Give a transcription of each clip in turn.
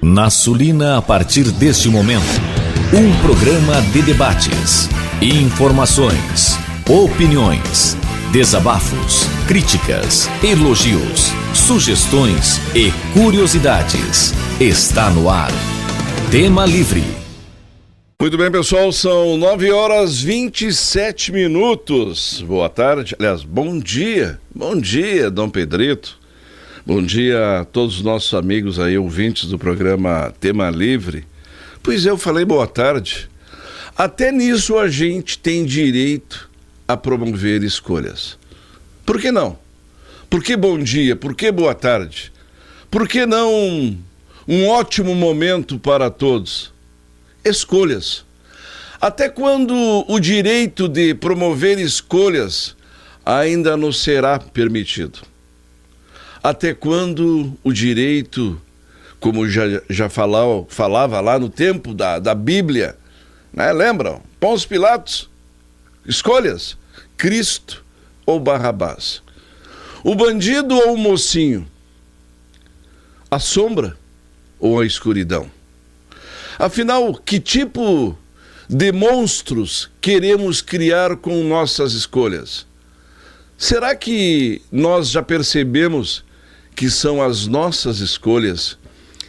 Na Sulina, a partir deste momento, um programa de debates, informações, opiniões, desabafos, críticas, elogios, sugestões e curiosidades. Está no ar. Tema Livre. Muito bem, pessoal, são 9h27. Boa tarde, aliás, bom dia. Bom dia, Dom Pedrito. Bom dia a todos os nossos amigos aí, ouvintes do programa Tema Livre. Pois eu falei boa tarde. Até nisso a gente tem direito a promover escolhas. Por que não? Por que bom dia? Por que boa tarde? Por que não um ótimo momento para todos? Escolhas. Até quando o direito de promover escolhas ainda nos será permitido? Até quando o direito, como já falava lá no tempo da Bíblia, né? Lembram? Pôncio Pilatos, escolhas, Cristo ou Barrabás? O bandido ou o mocinho? A sombra ou a escuridão? Afinal, que tipo de monstros queremos criar com nossas escolhas? Será que nós já percebemos que são as nossas escolhas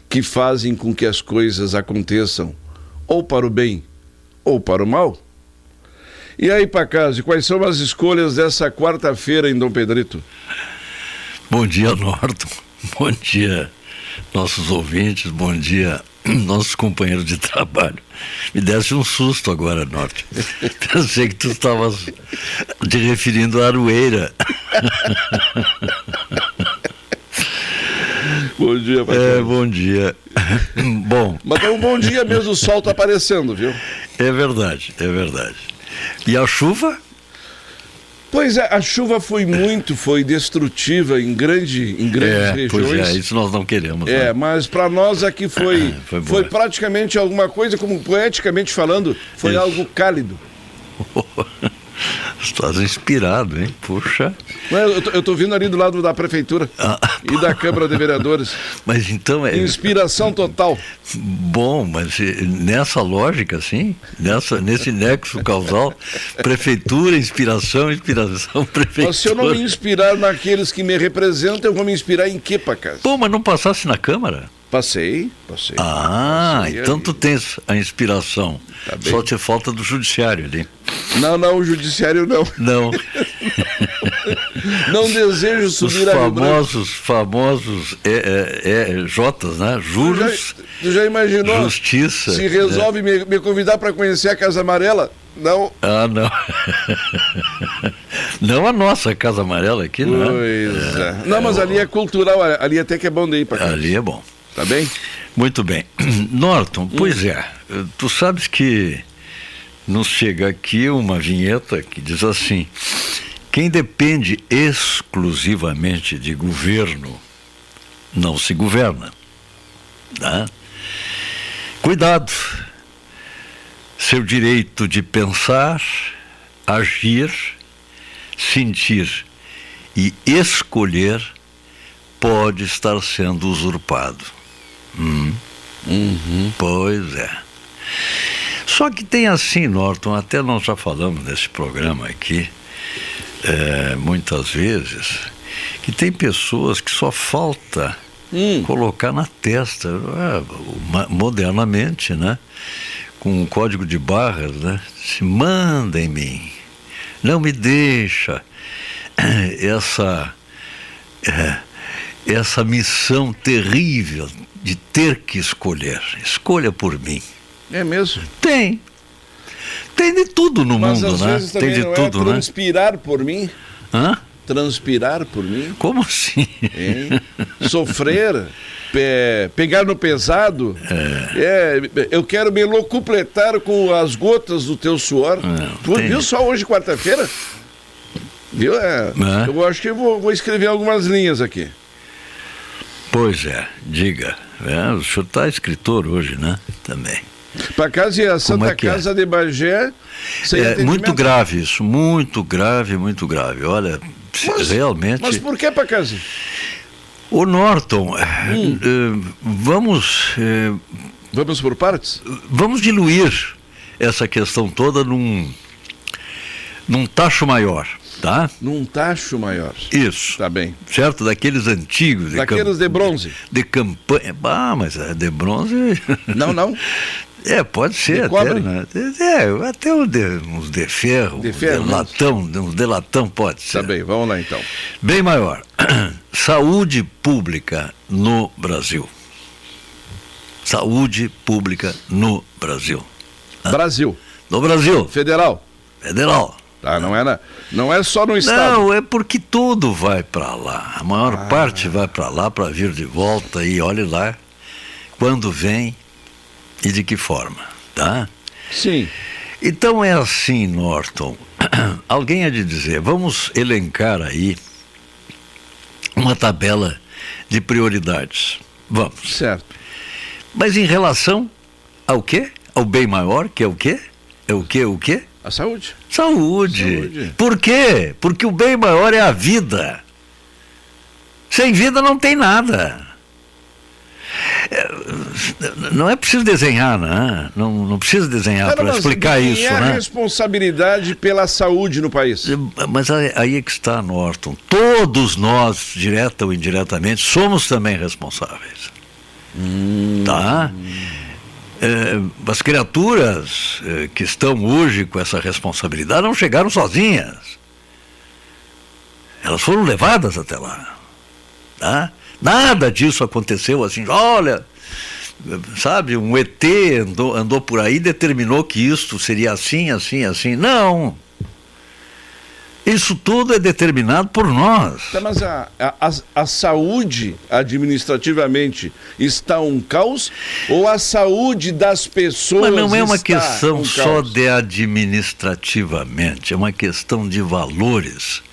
que fazem com que as coisas aconteçam ou para o bem ou para o mal? E aí, Pacazzi, quais são as escolhas dessa quarta-feira em Dom Pedrito? Bom dia, Norton. Bom dia, nossos ouvintes. Bom dia, nossos companheiros de trabalho. Me desse um susto agora, Norton. Pensei que tu estavas te referindo à aroeira. Bom dia, Pacazzi. Bom dia. Bom. Mas é um bom dia mesmo, o sol está aparecendo, viu? É verdade, é verdade. E a chuva? Pois é, a chuva foi destrutiva em grandes regiões. Pois é, isso nós não queremos. É, né? Mas para nós aqui foi praticamente alguma coisa, como poeticamente falando, foi isso. Algo cálido. Estás inspirado, hein? Puxa. Eu tô vindo ali do lado da prefeitura e da Câmara de Vereadores. Mas então é... Inspiração total. Bom, mas nessa lógica, assim, nesse nexo causal, prefeitura, inspiração, prefeitura... Mas se eu não me inspirar naqueles que me representam, eu vou me inspirar em quê, Pacazzi? Pô, mas não passasse na Câmara? Passei. Então ali. Tu tens a inspiração. Tá bem. Só te falta do judiciário ali. Não, o judiciário não. Não. Não desejo subir Os a Rio Branco. famosos Jotas, né? Juros. Tu já imaginou? Justiça. Se resolve me convidar para conhecer a Casa Amarela? Não. Não. Não a nossa Casa Amarela aqui, não. Pois é. Não, mas ali é cultural, ali até que é bom de ir para cá. Ali é bom. Tá bem? Muito bem. Norton, pois é, tu sabes que nos chega aqui uma vinheta que diz assim: quem depende exclusivamente de governo não se governa. Tá? Cuidado, seu direito de pensar, agir, sentir e escolher pode estar sendo usurpado. Pois é. Só que tem assim, Norton, até nós já falamos nesse programa aqui, muitas vezes, que tem pessoas que só falta colocar na testa, modernamente, né? Com um código de barras, né? Se manda em mim, não me deixa essa missão terrível de ter que escolher. Escolha por mim. É mesmo? Tem de tudo no mas mundo, às né? Vezes também Tem de não tudo, né? transpirar por mim? Hã? Transpirar por mim? Como assim? Hein? Sofrer, pegar no pesado. Eu quero me locupletar com as gotas do teu suor. Tu viu só hoje, quarta-feira? Viu? Eu acho que eu vou escrever algumas linhas aqui. Pois é, diga. O senhor está escritor hoje, né? Também. Pacazzi, a Santa Casa de Bagé... muito grave isso, muito grave. Olha, realmente... Mas por que, Pacazzi? Ô Norton, vamos por partes? Vamos diluir essa questão toda num tacho maior, tá? Num tacho maior. Isso. Tá bem. Certo? Daqueles antigos. Daqueles de bronze. De campanha. Mas de bronze... Não. Pode ser. De cobre? Né? Até uns de ferro. De ferro? Uns de latão pode ser. Tá bem, vamos lá então. Bem maior. Saúde pública no Brasil. Saúde pública no Brasil. Brasil. No Brasil. Federal. Tá, não é só no estado. Não, é porque tudo vai para lá. A maior parte vai para lá para vir de volta e olhe lá quando vem e de que forma, tá? Sim. Então é assim, Norton. Alguém há de dizer, vamos elencar aí uma tabela de prioridades. Vamos. Certo. Mas em relação ao quê? Ao bem maior, que é o quê? É o quê? A saúde. Saúde. Por quê? Porque o bem maior é a vida. Sem vida não tem nada. Não é preciso desenhar, né? Não precisa desenhar para explicar isso, né? Quem é a responsabilidade pela saúde no país? Mas aí é que está, Norton. Todos nós, direta ou indiretamente, somos também responsáveis. Tá? As criaturas que estão hoje com essa responsabilidade não chegaram sozinhas. Elas foram levadas até lá. Tá? Nada disso aconteceu assim, olha, sabe, um ET andou por aí e determinou que isto seria assim. Não. Isso tudo é determinado por nós. Tá, mas a saúde, administrativamente, está um caos? Ou a saúde das pessoas Mas não é uma está questão um só caos? de administrativamente, é uma questão de valores.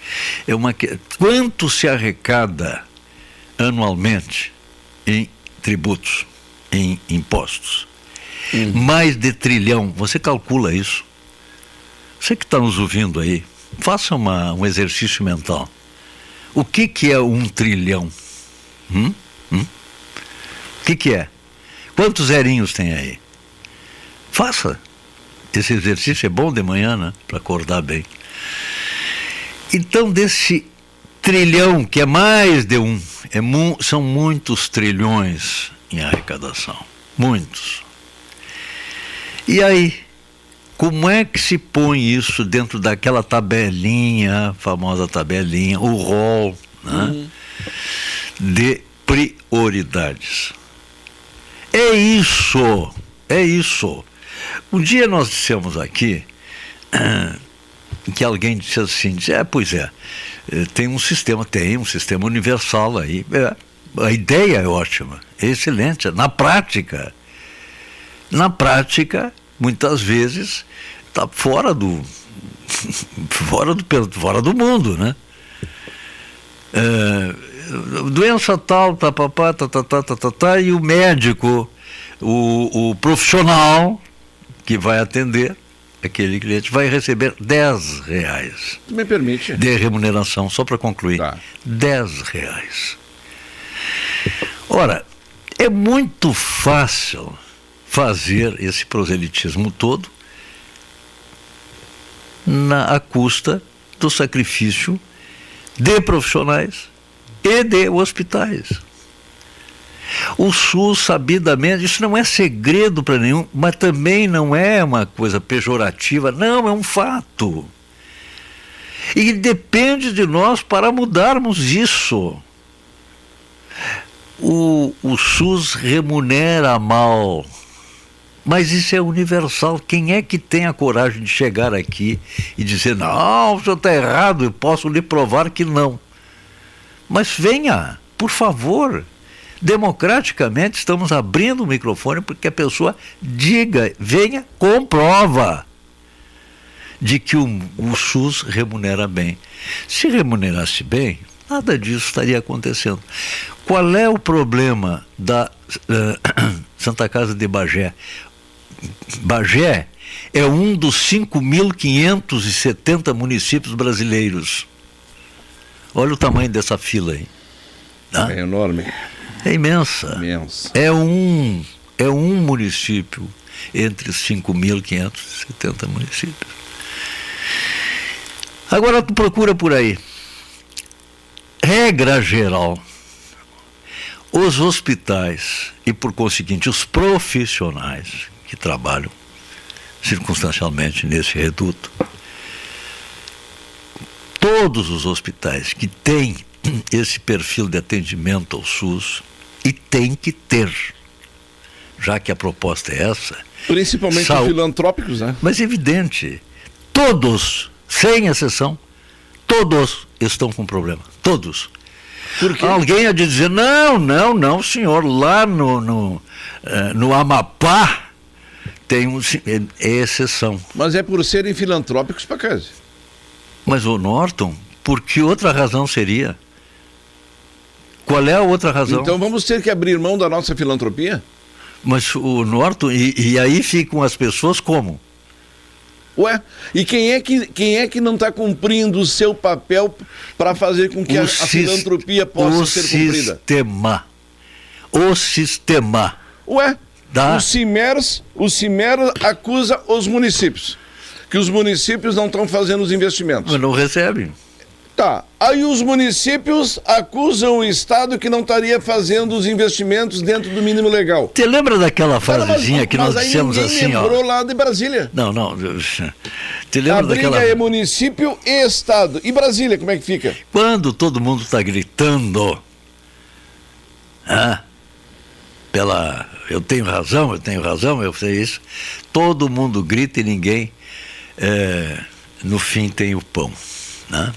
Quanto se arrecada anualmente em tributos, em impostos? Mais de 1 trilhão. Você calcula isso? Você que está nos ouvindo aí, faça um exercício mental. O que é 1 trilhão? O que é? Quantos zerinhos tem aí? Faça. Esse exercício é bom de manhã, né? Para acordar bem. Então, desse trilhão, que é mais de um, são muitos trilhões em arrecadação. Muitos. E aí, como é que se põe isso dentro daquela tabelinha, a famosa tabelinha, o rol, né, de prioridades? É isso. Um dia nós dissemos aqui que alguém disse assim, tem um sistema universal aí. A ideia é ótima, é excelente. Na prática, muitas vezes está fora do mundo, né? Doença tal, e o médico, o profissional que vai atender aquele cliente vai receber R$10. Me permite? De remuneração, só para concluir. Tá. R$10. Ora, é muito fácil fazer esse proselitismo todo à custa do sacrifício de profissionais e de hospitais. O SUS, sabidamente, isso não é segredo para nenhum, mas também não é uma coisa pejorativa, não, é um fato. E depende de nós para mudarmos isso. O SUS remunera mal, mas isso é universal. Quem é que tem a coragem de chegar aqui e dizer, não, o senhor está errado, eu posso lhe provar que não. Mas venha, por favor. Democraticamente estamos abrindo o microfone porque a pessoa diga, venha, comprova de que o SUS remunera bem. Se remunerasse bem, nada disso estaria acontecendo. Qual é o problema da Santa Casa de Bagé? Bagé é um dos 5.570 municípios brasileiros. Olha o tamanho dessa fila aí. Tá? É enorme. É imensa. Imensa. É um município entre 5.570 municípios. Agora tu procura por aí. Regra geral, os hospitais e, por conseguinte, os profissionais que trabalham circunstancialmente nesse reduto, todos os hospitais que têm esse perfil de atendimento ao SUS, e tem que ter, já que a proposta é essa. Principalmente filantrópicos, né? Mas é evidente, todos, sem exceção, todos estão com problema. Todos. Por quê? Alguém há de dizer, não, senhor, lá no Amapá tem é exceção. Mas é por serem filantrópicos, para casa. Mas o Norton, por que outra razão seria? Qual é a outra razão? Então vamos ter que abrir mão da nossa filantropia? Mas o Norton, e aí ficam as pessoas como? Ué, e quem é que não está cumprindo o seu papel para fazer com que a filantropia possa ser cumprida? O sistema. Ué, o CIMER acusa os municípios, que os municípios não estão fazendo os investimentos. Mas não recebem. Tá, aí os municípios acusam o Estado que não estaria fazendo os investimentos dentro do mínimo legal. Você lembra daquela frasezinha que nós dissemos assim, ó? Lembrou lá de Brasília. Não. Te lembra daquela... A briga é município e Estado. E Brasília, como é que fica? Quando todo mundo está gritando, eu tenho razão, eu sei isso, todo mundo grita e ninguém, no fim, tem o pão, né?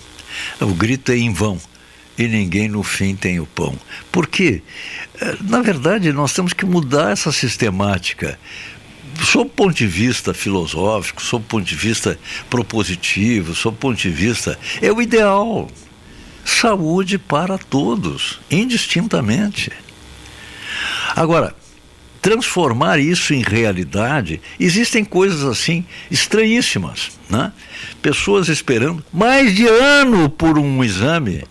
O grito é em vão e ninguém no fim tem o pão. Por quê? Na verdade, nós temos que mudar essa sistemática. Sob o ponto de vista filosófico, sob o ponto de vista propositivo, sob o ponto de vista... É o ideal. Saúde para todos, indistintamente. Agora, transformar isso em realidade, existem coisas assim estranhíssimas, né? Pessoas esperando mais de ano por um exame,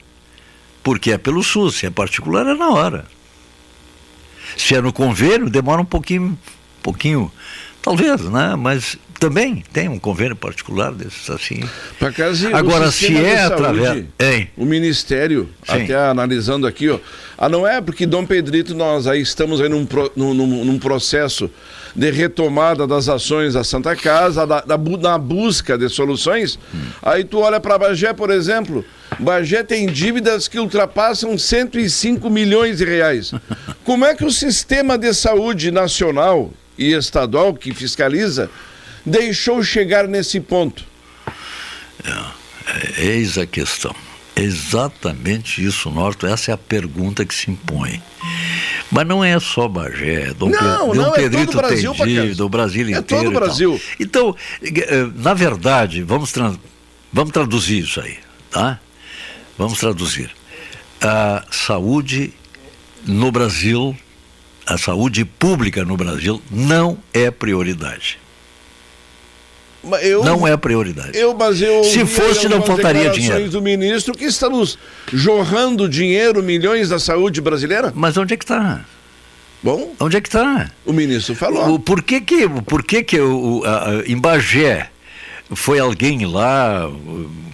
porque é pelo SUS, se é particular é na hora. Se é no convênio, demora um pouquinho, talvez, né? Mas também tem um convênio particular desses assim. Agora, se é através... O Ministério, sim, até analisando aqui, ó, não é porque Dom Pedrito, nós aí estamos aí num processo de retomada das ações da Santa Casa, na busca de soluções. Aí tu olha para Bagé, por exemplo, Bagé tem dívidas que ultrapassam 105 milhões de reais. Como é que o sistema de saúde nacional e estadual que fiscaliza deixou chegar nesse ponto? Eis a questão. Exatamente isso, Norton. Essa é a pergunta que se impõe. Mas não é só Bagé. Dom Pedrito todo o Brasil, tem dívida, o Brasil inteiro. É todo o Brasil. Então, na verdade, vamos traduzir isso aí, tá? Vamos traduzir. A saúde no Brasil, a saúde pública no Brasil não é prioridade. Não é prioridade. Se fosse, não faltaria dinheiro. Do ministro que está nos jorrando dinheiro, milhões da saúde brasileira. Mas onde é que está? Bom, onde é que está? O ministro falou. Por que em Bagé foi alguém lá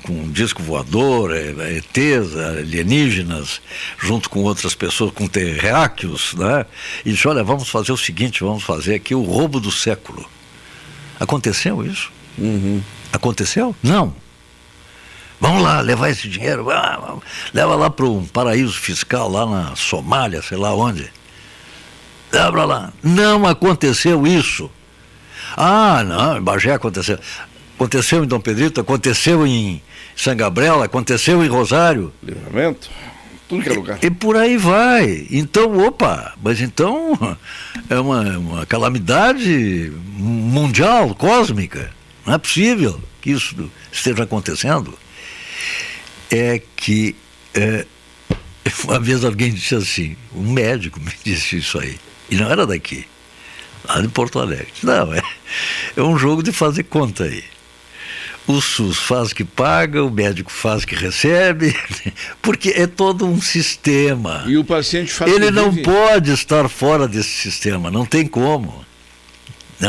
com um disco voador, ETs, alienígenas, junto com outras pessoas, com terráqueos, né? E disse, olha, vamos fazer o seguinte, vamos fazer aqui o roubo do século. Aconteceu isso? Aconteceu? Não. Vamos lá, levar esse dinheiro, leva lá para um paraíso fiscal, lá na Somália, sei lá onde. Leva para lá. Não aconteceu isso. Não, em Bagé aconteceu. Aconteceu em Dom Pedrito, aconteceu em São Gabriel, aconteceu em Rosário. Livramento, tudo que é lugar. E por aí vai. Então, mas então é uma calamidade mundial, cósmica. Não é possível que isso esteja acontecendo. É que uma vez alguém disse assim, um médico me disse isso aí, e não era daqui, lá de Porto Alegre. Não, é um jogo de fazer conta aí. O SUS faz o que paga, o médico faz o que recebe, porque é todo um sistema. E o paciente faz Ele que não vive. pode estar fora desse sistema, não tem como.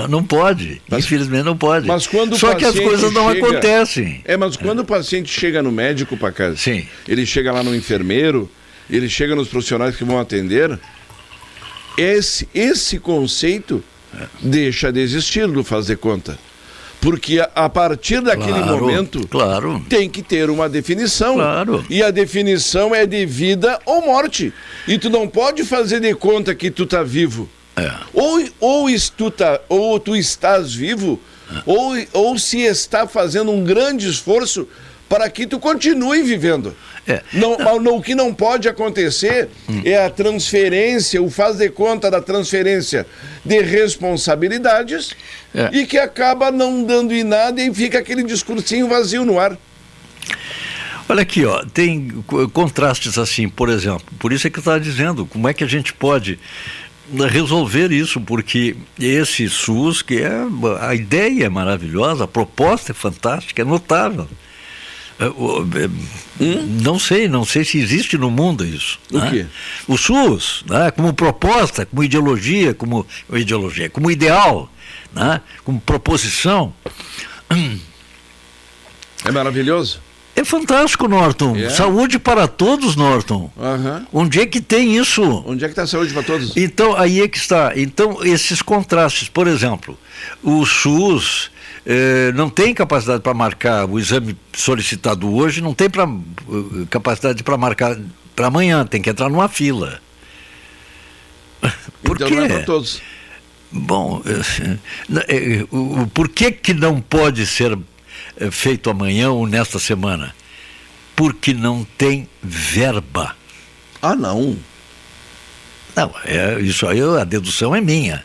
Não pode, infelizmente não pode. Mas quando o Só que as paciente coisas não chega- acontecem. Mas quando o paciente chega no médico, Pacazzi, Sim. ele chega lá no enfermeiro, ele chega nos profissionais que vão atender, esse conceito deixa de existir do fazer conta. Porque a partir daquele momento Claro. tem que ter uma definição. Claro. E a definição é de vida ou morte. E tu não pode fazer de conta que tu tá vivo. Ou tu estás vivo, ou se está fazendo um grande esforço para que tu continue vivendo. O que não pode acontecer é a transferência, o faz de conta da transferência de responsabilidades e que acaba não dando em nada e fica aquele discursinho vazio no ar. Olha aqui, ó, tem contrastes assim, por exemplo. Por isso é que eu estava dizendo, como é que a gente pode resolver isso, porque esse SUS, a ideia é maravilhosa, a proposta é fantástica, é notável. Não sei se existe no mundo isso. O quê? O SUS, né, como proposta, como ideologia, como ideal, né, como proposição. É maravilhoso? É fantástico, Norton. Saúde para todos, Norton. Uhum. Onde é que tem isso? Onde é que está a saúde para todos? Então, aí é que está. Então, esses contrastes, por exemplo, o SUS não tem capacidade para marcar o exame solicitado hoje, não tem capacidade para marcar para amanhã, tem que entrar numa fila. Por então quê? não é para todos. Bom, por que não pode ser feito amanhã ou nesta semana? Porque não tem verba. Ah, não? Não, isso aí, a dedução é minha.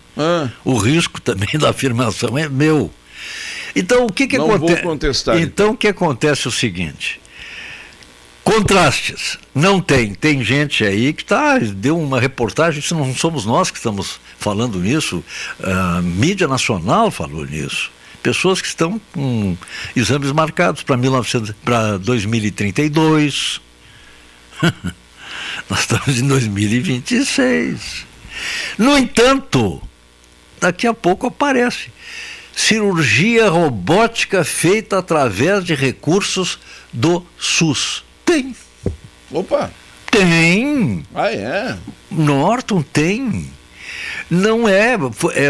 O risco também da afirmação é meu. Então, o que não acontece? Vou contestar. Então, o que acontece é o seguinte: contrastes. Não tem. Tem gente aí que deu uma reportagem, isso não somos nós que estamos falando nisso, a mídia nacional falou nisso. Pessoas que estão com exames marcados para 2032. Nós estamos em 2026. No entanto, daqui a pouco aparece cirurgia robótica feita através de recursos do SUS. Tem. Opa! Tem. Ah, é? Norton tem. Não é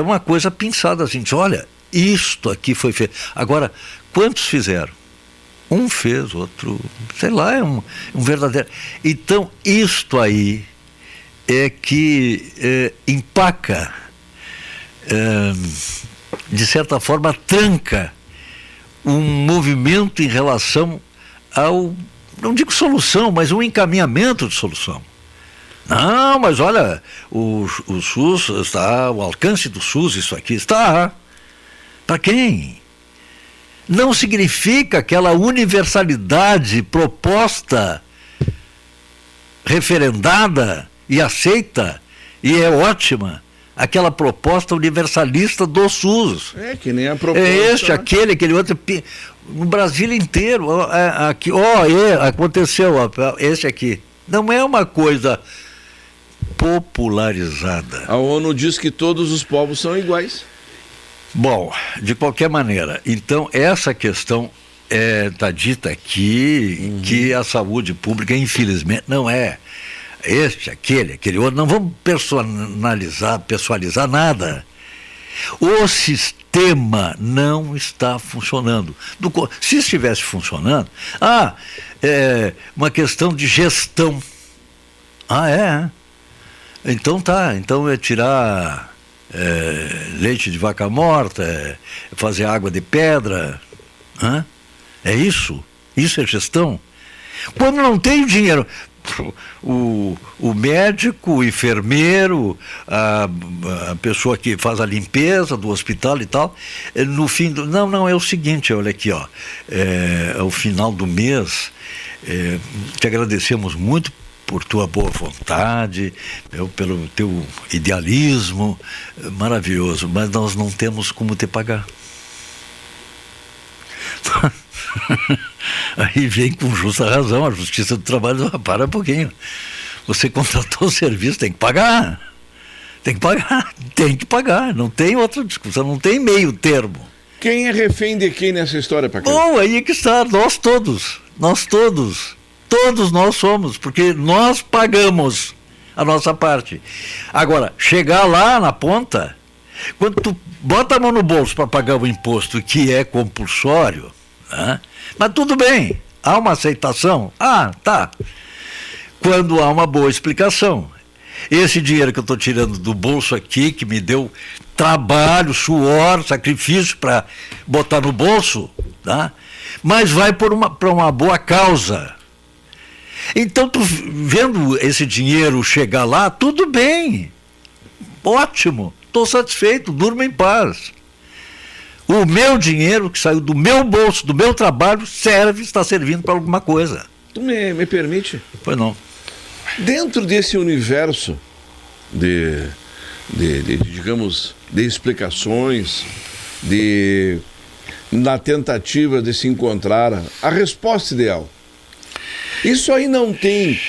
uma coisa pensada assim, olha, isto aqui foi feito. Agora, quantos fizeram? Um fez, outro, sei lá, é um verdadeiro. Então, isto aí é que empaca, de certa forma, tranca um movimento em relação ao, não digo solução, mas um encaminhamento de solução. Não, mas olha, o SUS está, o alcance do SUS, isso aqui está. Para quem? Não significa aquela universalidade proposta, referendada e aceita, e é ótima, aquela proposta universalista do SUS. É que nem a proposta. É este, aquele outro. No Brasil inteiro, aqui, aconteceu, este aqui. Não é uma coisa popularizada. A ONU diz que todos os povos são iguais. Bom, de qualquer maneira, então essa questão está dita aqui, que a saúde pública, infelizmente, não é este, aquele outro. Não vamos pessoalizar nada. O sistema não está funcionando. Se estivesse funcionando, uma questão de gestão. Então tá, então é tirar leite de vaca morta, fazer água de pedra. É isso? Isso é gestão? Quando não tem dinheiro, o médico, o enfermeiro, a pessoa que faz a limpeza do hospital e tal, no fim do... Não, é o seguinte, olha aqui, ó, ao final do mês, te agradecemos muito por tua boa vontade, pelo teu idealismo, maravilhoso, mas nós não temos como te pagar. Aí vem com justa razão a Justiça do Trabalho, para um pouquinho. Você contratou o serviço, tem que pagar. Tem que pagar. Não tem outra discussão, não tem meio termo. Quem é refém de quem nessa história, Pacari? Bom, aí é que está, nós todos, todos nós somos, porque nós pagamos a nossa parte. Agora, chegar lá na ponta, quando tu bota a mão no bolso para pagar o imposto, que é compulsório, né? Mas tudo bem, há uma aceitação? Ah, tá. Quando há uma boa explicação. Esse dinheiro que eu estou tirando do bolso aqui, que me deu trabalho, suor, sacrifício para botar no bolso, tá? Mas vai para uma boa causa. Então, tu vendo esse dinheiro chegar lá, tudo bem, ótimo, estou satisfeito, durmo em paz. O meu dinheiro que saiu do meu bolso, do meu trabalho, está servindo para alguma coisa. Tu me permite? Pois não. Dentro desse universo digamos, de explicações, na tentativa de se encontrar a resposta ideal, isso aí não tem,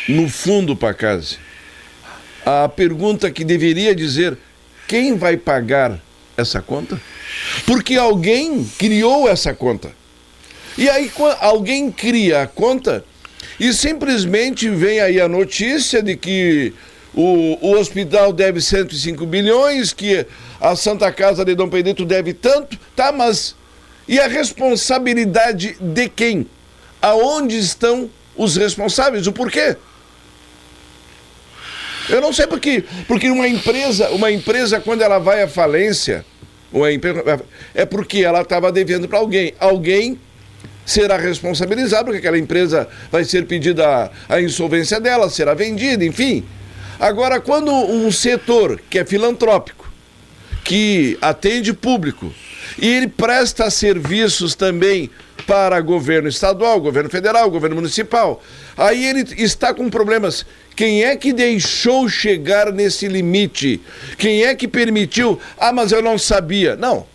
no fundo, Pacazzi, a pergunta que deveria dizer: quem vai pagar essa conta? Porque alguém criou essa conta. E aí alguém cria a conta e simplesmente vem aí a notícia de que o hospital deve 105 bilhões, que a Santa Casa de Dom Pedrito deve tanto, tá, mas e a responsabilidade de quem? Aonde estão os responsáveis? O porquê? Eu não sei porque uma empresa quando ela vai à falência, é porque ela estava devendo para alguém. Alguém será responsabilizado, porque aquela empresa vai ser pedida a insolvência dela, será vendida, enfim. Agora, quando um setor que é filantrópico, que atende público, e ele presta serviços também para governo estadual, governo federal, governo municipal, aí ele está com problemas. Quem é que deixou chegar nesse limite? Quem é que permitiu? Ah, mas eu não sabia. Não,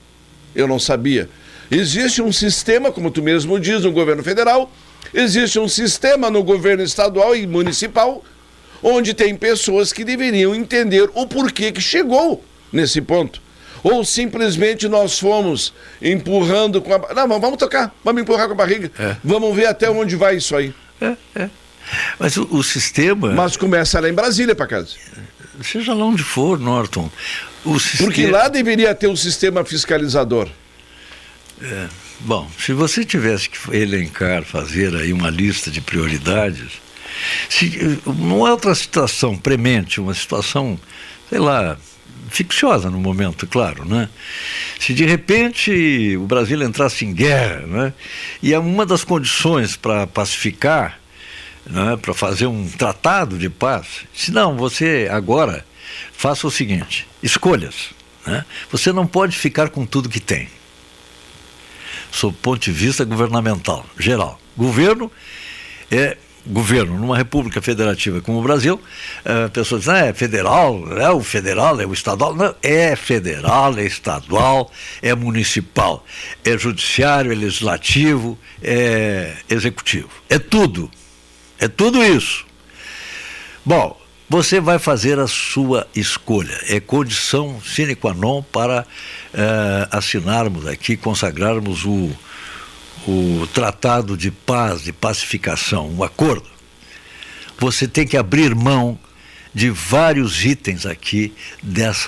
eu não sabia. Existe um sistema, como tu mesmo diz, no governo federal, existe um sistema no governo estadual e municipal, onde tem pessoas que deveriam entender o porquê que chegou nesse ponto. Ou simplesmente nós fomos empurrando com a... Não, vamos tocar, vamos empurrar com a barriga. Vamos ver até onde vai isso aí. Mas o sistema... Mas começa lá em Brasília, Pacazzi. Seja lá onde for, Norton. Porque lá deveria ter um sistema fiscalizador. Bom, se você tivesse que elencar, fazer aí uma lista de prioridades, não é outra situação premente, uma situação, sei lá, ficciosa no momento, claro, né? Se de repente o Brasil entrasse em guerra, né? E uma das condições para pacificar, né, para fazer um tratado de paz, se não, você agora faça o seguinte: escolhas, né? Você não pode ficar com tudo que tem, sob o ponto de vista governamental, geral. Governo, numa república federativa como o Brasil, pessoas dizem, é federal, o federal, é o estadual. Não, é federal, é estadual, é municipal, é judiciário, é legislativo, é executivo. É tudo isso. Bom, você vai fazer a sua escolha. É condição sine qua non para assinarmos aqui, consagrarmos o tratado de paz, de pacificação, um acordo. Você tem que abrir mão de vários itens aqui desse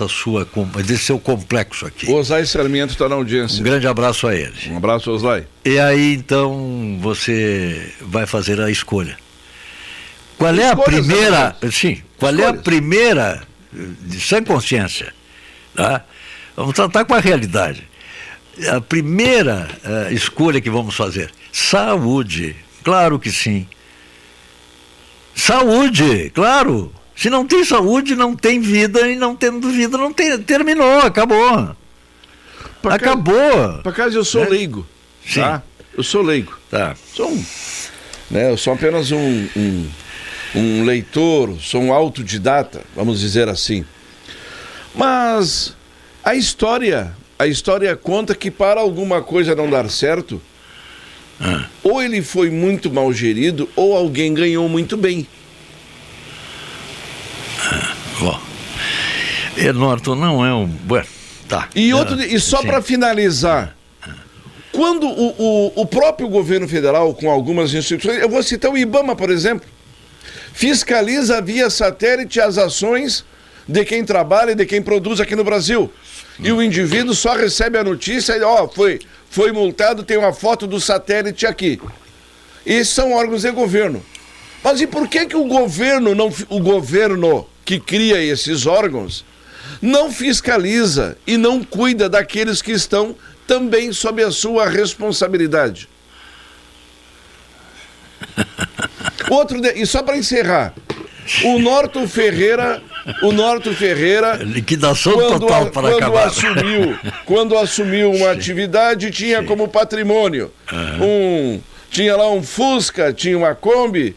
seu complexo aqui. O Oslay Sarmiento está na audiência. Um grande abraço a ele. Um abraço, Oslay. E aí, então, você vai fazer a escolha. Qual é a primeira... Sim, qual é a primeira, de sã consciência, tá? Vamos tratar com a realidade. A primeira escolha que vamos fazer: saúde. Claro que sim. Saúde, claro. Se não tem saúde, não tem vida, e não tendo vida, não tem. Terminou, acabou. Acabou. Pacazzi, eu sou leigo. Sim. Tá? Eu sou leigo. Tá. Eu sou apenas um leitor, sou um autodidata, vamos dizer assim. Mas a história conta que para alguma coisa não dar certo, Ou ele foi muito mal gerido, ou alguém ganhou muito bem. Bom, Norton, não é um... Bueno, tá. E só para finalizar, quando o próprio governo federal, com algumas instituições, eu vou citar o IBAMA, por exemplo, fiscaliza via satélite as ações de quem trabalha e de quem produz aqui no Brasil. E o indivíduo só recebe a notícia, foi multado, tem uma foto do satélite aqui. Esses são órgãos de governo. Mas e por que o governo que cria esses órgãos não fiscaliza e não cuida daqueles que estão também sob a sua responsabilidade? E só para encerrar, o Norton Ferreira, liquidação total para acabar. Quando assumiu uma atividade, tinha como patrimônio tinha lá um Fusca, tinha uma Kombi,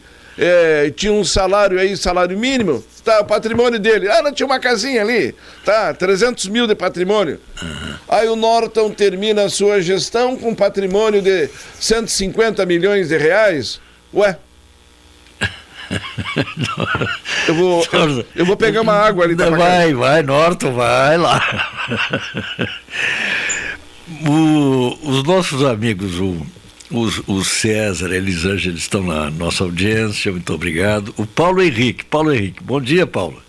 tinha um salário mínimo, tá, o patrimônio dele, não tinha uma casinha ali, tá, 300 mil de patrimônio. Aí o Norton termina a sua gestão com patrimônio de 150 milhões de reais. Ué? Eu vou pegar uma água ali. Vai, Norton, vai lá. Os nossos amigos, o César e a Elisângela estão na nossa audiência, muito obrigado. O Paulo Henrique, bom dia, Paulo.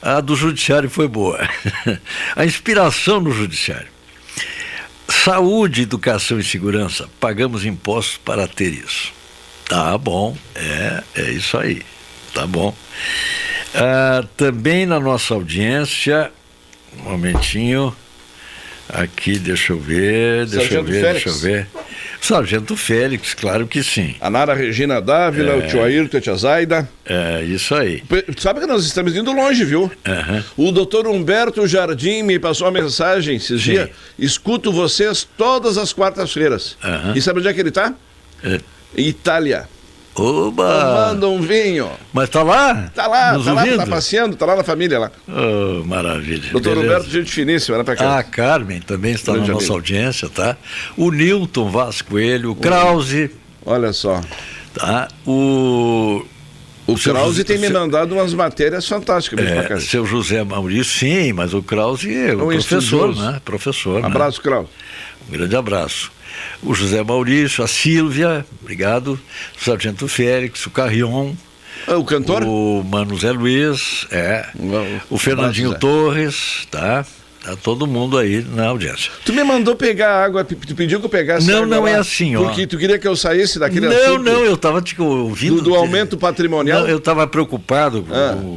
A do Judiciário foi boa. A inspiração no Judiciário. Saúde, educação e segurança, pagamos impostos para ter isso. Tá bom, é isso aí, tá bom. Também na nossa audiência, um momentinho, aqui, deixa eu ver. Sargento Félix, claro que sim. A Nara Regina Dávila, o tio Ayrton, a tia Zaida. Isso aí. Sabe que nós estamos indo longe, viu? O doutor Humberto Jardim me passou uma mensagem esses dias. Escuto vocês todas as quartas-feiras. E sabe onde é que ele está? Itália. Oba! Manda um vinho. Mas tá lá? Tá lá, tá passeando, tá lá na família lá. Oh, maravilha. Doutor Humberto, gente finíssima, né, pra cá. A Carmen também está na nossa audiência, tá? O Nilton Vaz Coelho, o Krause. Olha só. Tá? O Krause tem me mandado umas matérias fantásticas pra cá. Seu José Maurício, sim, mas o Krause é o professor, né? Professor. Abraço, né? Krause. Um grande abraço. O José Maurício, a Sílvia, obrigado, o Sargento Félix, o Carrion, o cantor? O Mano Zé Luiz, o Fernandinho Torres, tá? Tá todo mundo aí na audiência. Tu me mandou pegar água, tu pediu que eu pegasse água. Não é assim, ó. Porque tu queria que eu saísse daquele assunto? Não, eu estava ouvindo. Do aumento patrimonial? Não, eu estava preocupado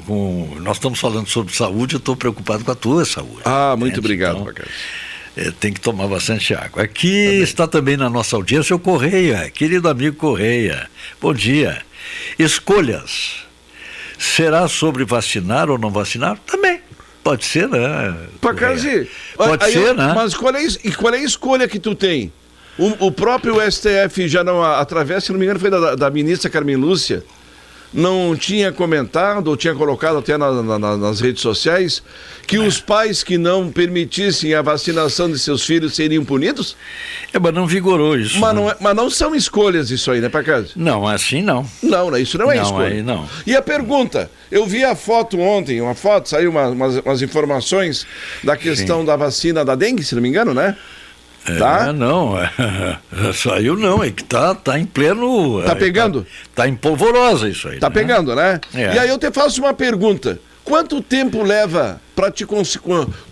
com. Nós estamos falando sobre saúde, eu estou preocupado com a tua saúde. Muito obrigado, Pacas. Tem que tomar bastante água. Aqui está também na nossa audiência o Correia, querido amigo Correia. Bom dia. Escolhas. Será sobre vacinar ou não vacinar? Também. Pode ser, né? Pode ser, né? Mas qual é a escolha que tu tem? O próprio STF já não, através, se não me engano, foi da ministra Carmen Lúcia, não tinha comentado, ou tinha colocado até nas redes sociais, que os pais que não permitissem a vacinação de seus filhos seriam punidos? Mas não vigorou isso. Mas não são escolhas isso aí, né, Pacas? Não, assim não. Não, isso não é escolha. Aí não. E a pergunta, eu vi a foto ontem, saiu umas informações da questão da vacina da dengue, se não me engano, né? Tá? Não, saiu não, é que tá em pleno... Tá pegando? Tá em polvorosa isso aí. Tá pegando, né? E aí eu te faço uma pergunta, quanto tempo leva para te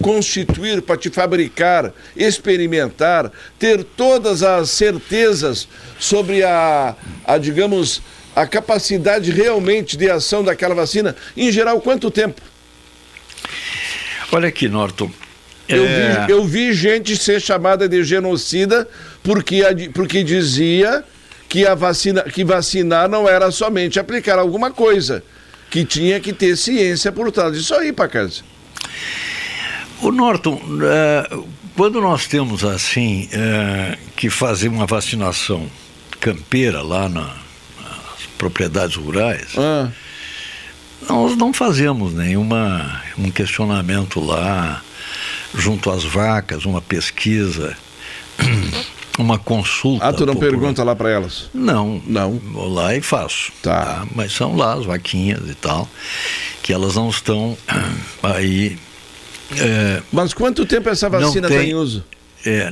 constituir, para te fabricar, experimentar, ter todas as certezas sobre digamos, a capacidade realmente de ação daquela vacina? Em geral, quanto tempo? Olha aqui, Norton... Eu vi gente ser chamada de genocida porque dizia que vacinar não era somente aplicar alguma coisa, que tinha que ter ciência por trás disso aí, Pacas. O Norton, quando nós temos assim que fazer uma vacinação campeira lá nas propriedades rurais, nós não fazemos um questionamento lá junto às vacas, uma pesquisa uma consulta. Tu não popular. pergunta lá para elas? Não. Não. Vou lá e faço. Tá. Mas são lá as vaquinhas e tal, que elas não estão aí. Mas quanto tempo essa vacina está em uso?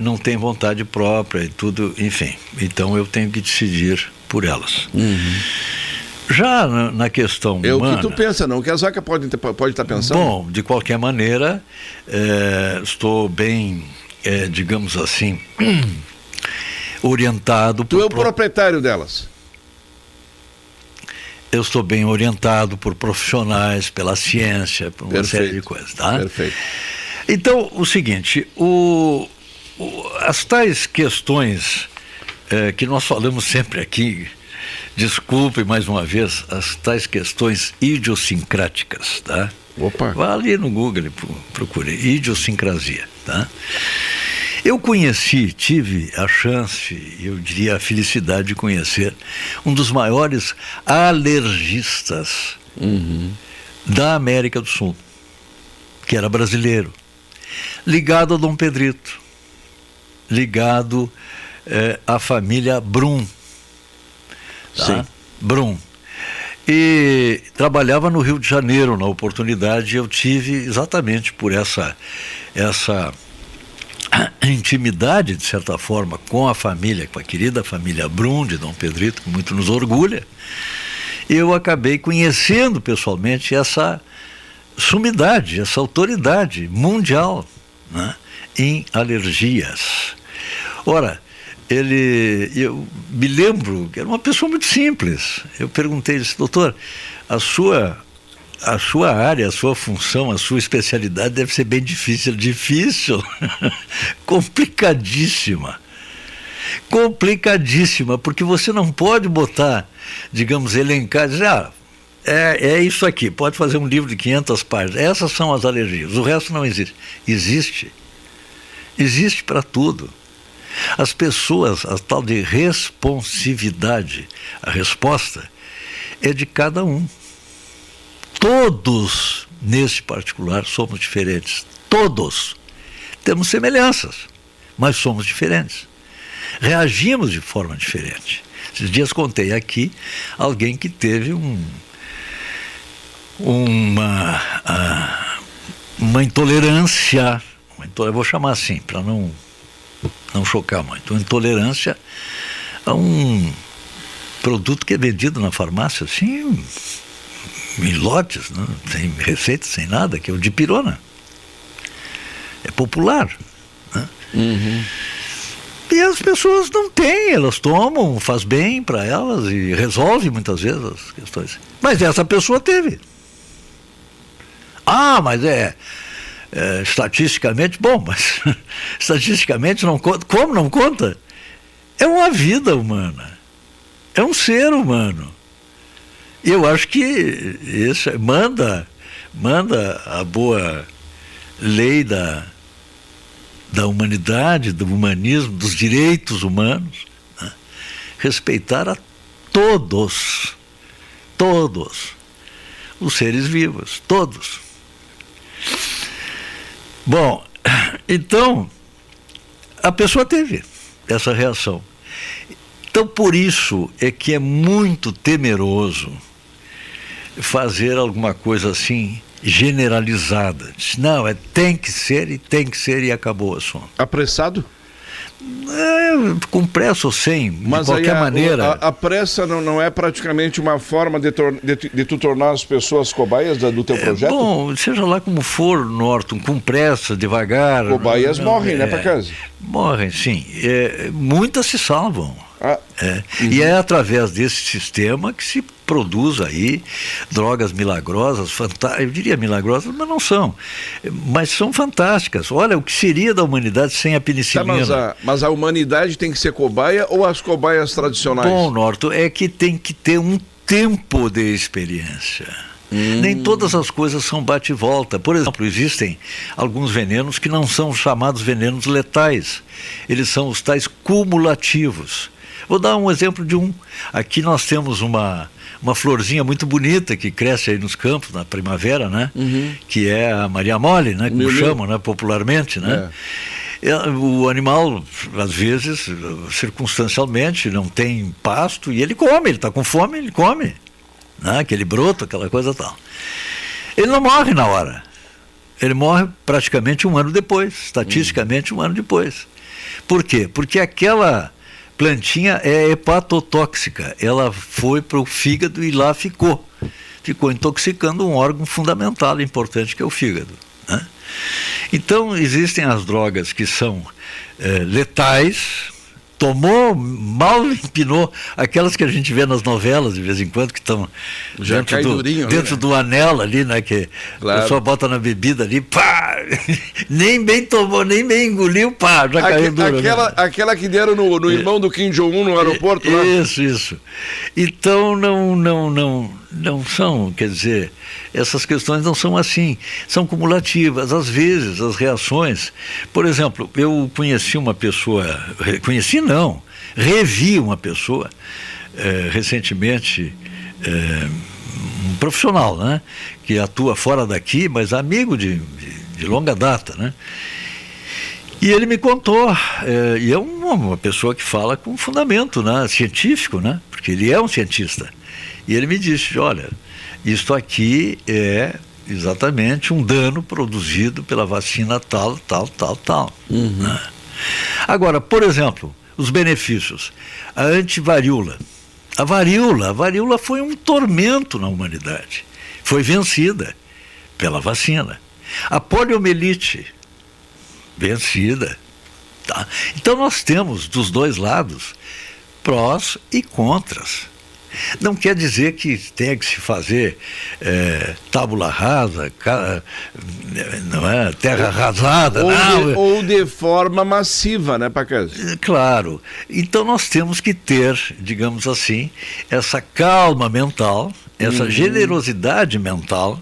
Não tem vontade própria e tudo, enfim. Então eu tenho que decidir por elas. Já na questão humana... É o que tu pensa, não? O que a Zaca pode estar pensando? Bom, de qualquer maneira, estou bem, digamos assim, orientado... Tu é o proprietário delas? Eu estou bem orientado por profissionais, pela ciência, por uma série de coisas, tá? Perfeito. Então, o seguinte, as tais questões que nós falamos sempre aqui, desculpe mais uma vez, as tais questões idiosincráticas, tá? Opa! Vá ali no Google e procure, idiosincrasia, tá? Eu tive a chance, eu diria a felicidade de conhecer um dos maiores alergistas da América do Sul, que era brasileiro, ligado a Dom Pedrito, ligado à família Brum. Tá? Sim. Brum. E trabalhava no Rio de Janeiro, na oportunidade, eu tive exatamente por essa intimidade, de certa forma, com a família, com a querida família Brum, de Dom Pedrito, que muito nos orgulha, eu acabei conhecendo pessoalmente essa sumidade, essa autoridade mundial, né, em alergias. Ora, eu me lembro que era uma pessoa muito simples. Eu perguntei, disse, doutor, a sua área, a sua função, a sua especialidade deve ser bem difícil, complicadíssima, porque você não pode botar, digamos, elencar, dizer, é isso aqui, pode fazer um livro de 500 páginas, essas são as alergias, o resto não existe. Existe para tudo. As pessoas, a tal de responsividade, a resposta é de cada um. Todos, nesse particular, somos diferentes. Todos. Temos semelhanças, mas somos diferentes. Reagimos de forma diferente. Esses dias contei aqui alguém que teve uma intolerância, eu vou chamar assim, para não chocar muito, uma intolerância a um produto que é vendido na farmácia, assim, em lotes, né? Sem receita, sem nada, que é o dipirona. É popular, né? E as pessoas não têm, elas tomam, faz bem para elas e resolve muitas vezes as questões. Mas essa pessoa teve. Mas estatisticamente, bom, mas estatisticamente não conta. Como não conta? É uma vida humana, é um ser humano. E eu acho que isso manda a boa lei da humanidade, do humanismo, dos direitos humanos, né? Respeitar a todos os seres vivos, todos. Bom, então, a pessoa teve essa reação. Então, por isso é que é muito temeroso fazer alguma coisa assim generalizada. Não, tem que ser e acabou o assunto. Apressado? Com pressa ou sem, mas de qualquer maneira. A pressa não é praticamente uma forma de tu tornar as pessoas cobaias do teu projeto? Bom, seja lá como for, Norton, com pressa, devagar. Cobaias morrem, né, para casa? Morrem, sim. Muitas se salvam. E é através desse sistema que se produz aí drogas milagrosas, eu diria milagrosas, mas não são. Mas são fantásticas. Olha, o que seria da humanidade sem a penicilina? Mas a humanidade tem que ser cobaia ou as cobaias tradicionais? Bom, Norton, é que tem que ter um tempo de experiência. Nem todas as coisas são bate e volta. Por exemplo, existem alguns venenos que não são chamados venenos letais. Eles são os tais cumulativos. Vou dar um exemplo de um. Aqui nós temos uma florzinha muito bonita que cresce aí nos campos na primavera, né? Que é a Maria Mole, né? Como chamam, né? Popularmente, né? O animal, às vezes, circunstancialmente, não tem pasto e ele come, ele está com fome, ele come. Né? Aquele broto, aquela coisa tal. Ele não morre na hora. Ele morre praticamente um ano depois, estatisticamente um ano depois. Por quê? Porque aquela plantinha é hepatotóxica. Ela foi para o fígado e lá ficou intoxicando um órgão fundamental e importante que é o fígado. Né? Então, existem as drogas que são letais, tomou, mal empinou, aquelas que a gente vê nas novelas de vez em quando, que estão dentro do anel ali, né, que a pessoa bota na bebida ali, pá, nem bem tomou, nem bem engoliu, pá, já caiu duro. Aquela que deram no irmão do Kim Jong-un no aeroporto lá. Isso. Então, não são, quer dizer, essas questões não são assim, são cumulativas. Às vezes, as reações... Por exemplo, eu conheci uma pessoa... Revi uma pessoa recentemente, um profissional, né, que atua fora daqui, mas amigo de longa data, né? E ele me contou, e é uma pessoa que fala com fundamento, né, científico, né, porque ele é um cientista. E ele me disse, olha, isto aqui é exatamente um dano produzido pela vacina tal. Né? Agora, por exemplo, os benefícios. A antivaríola. A varíola foi um tormento na humanidade. Foi vencida pela vacina. A poliomielite, vencida. Tá? Então nós temos dos dois lados prós e contras. Não quer dizer que tenha que se fazer tábula rasa, não é, terra arrasada. Ou de forma massiva, né, Pacazzi? Claro. Então nós temos que ter, digamos assim, essa calma mental, essa generosidade mental,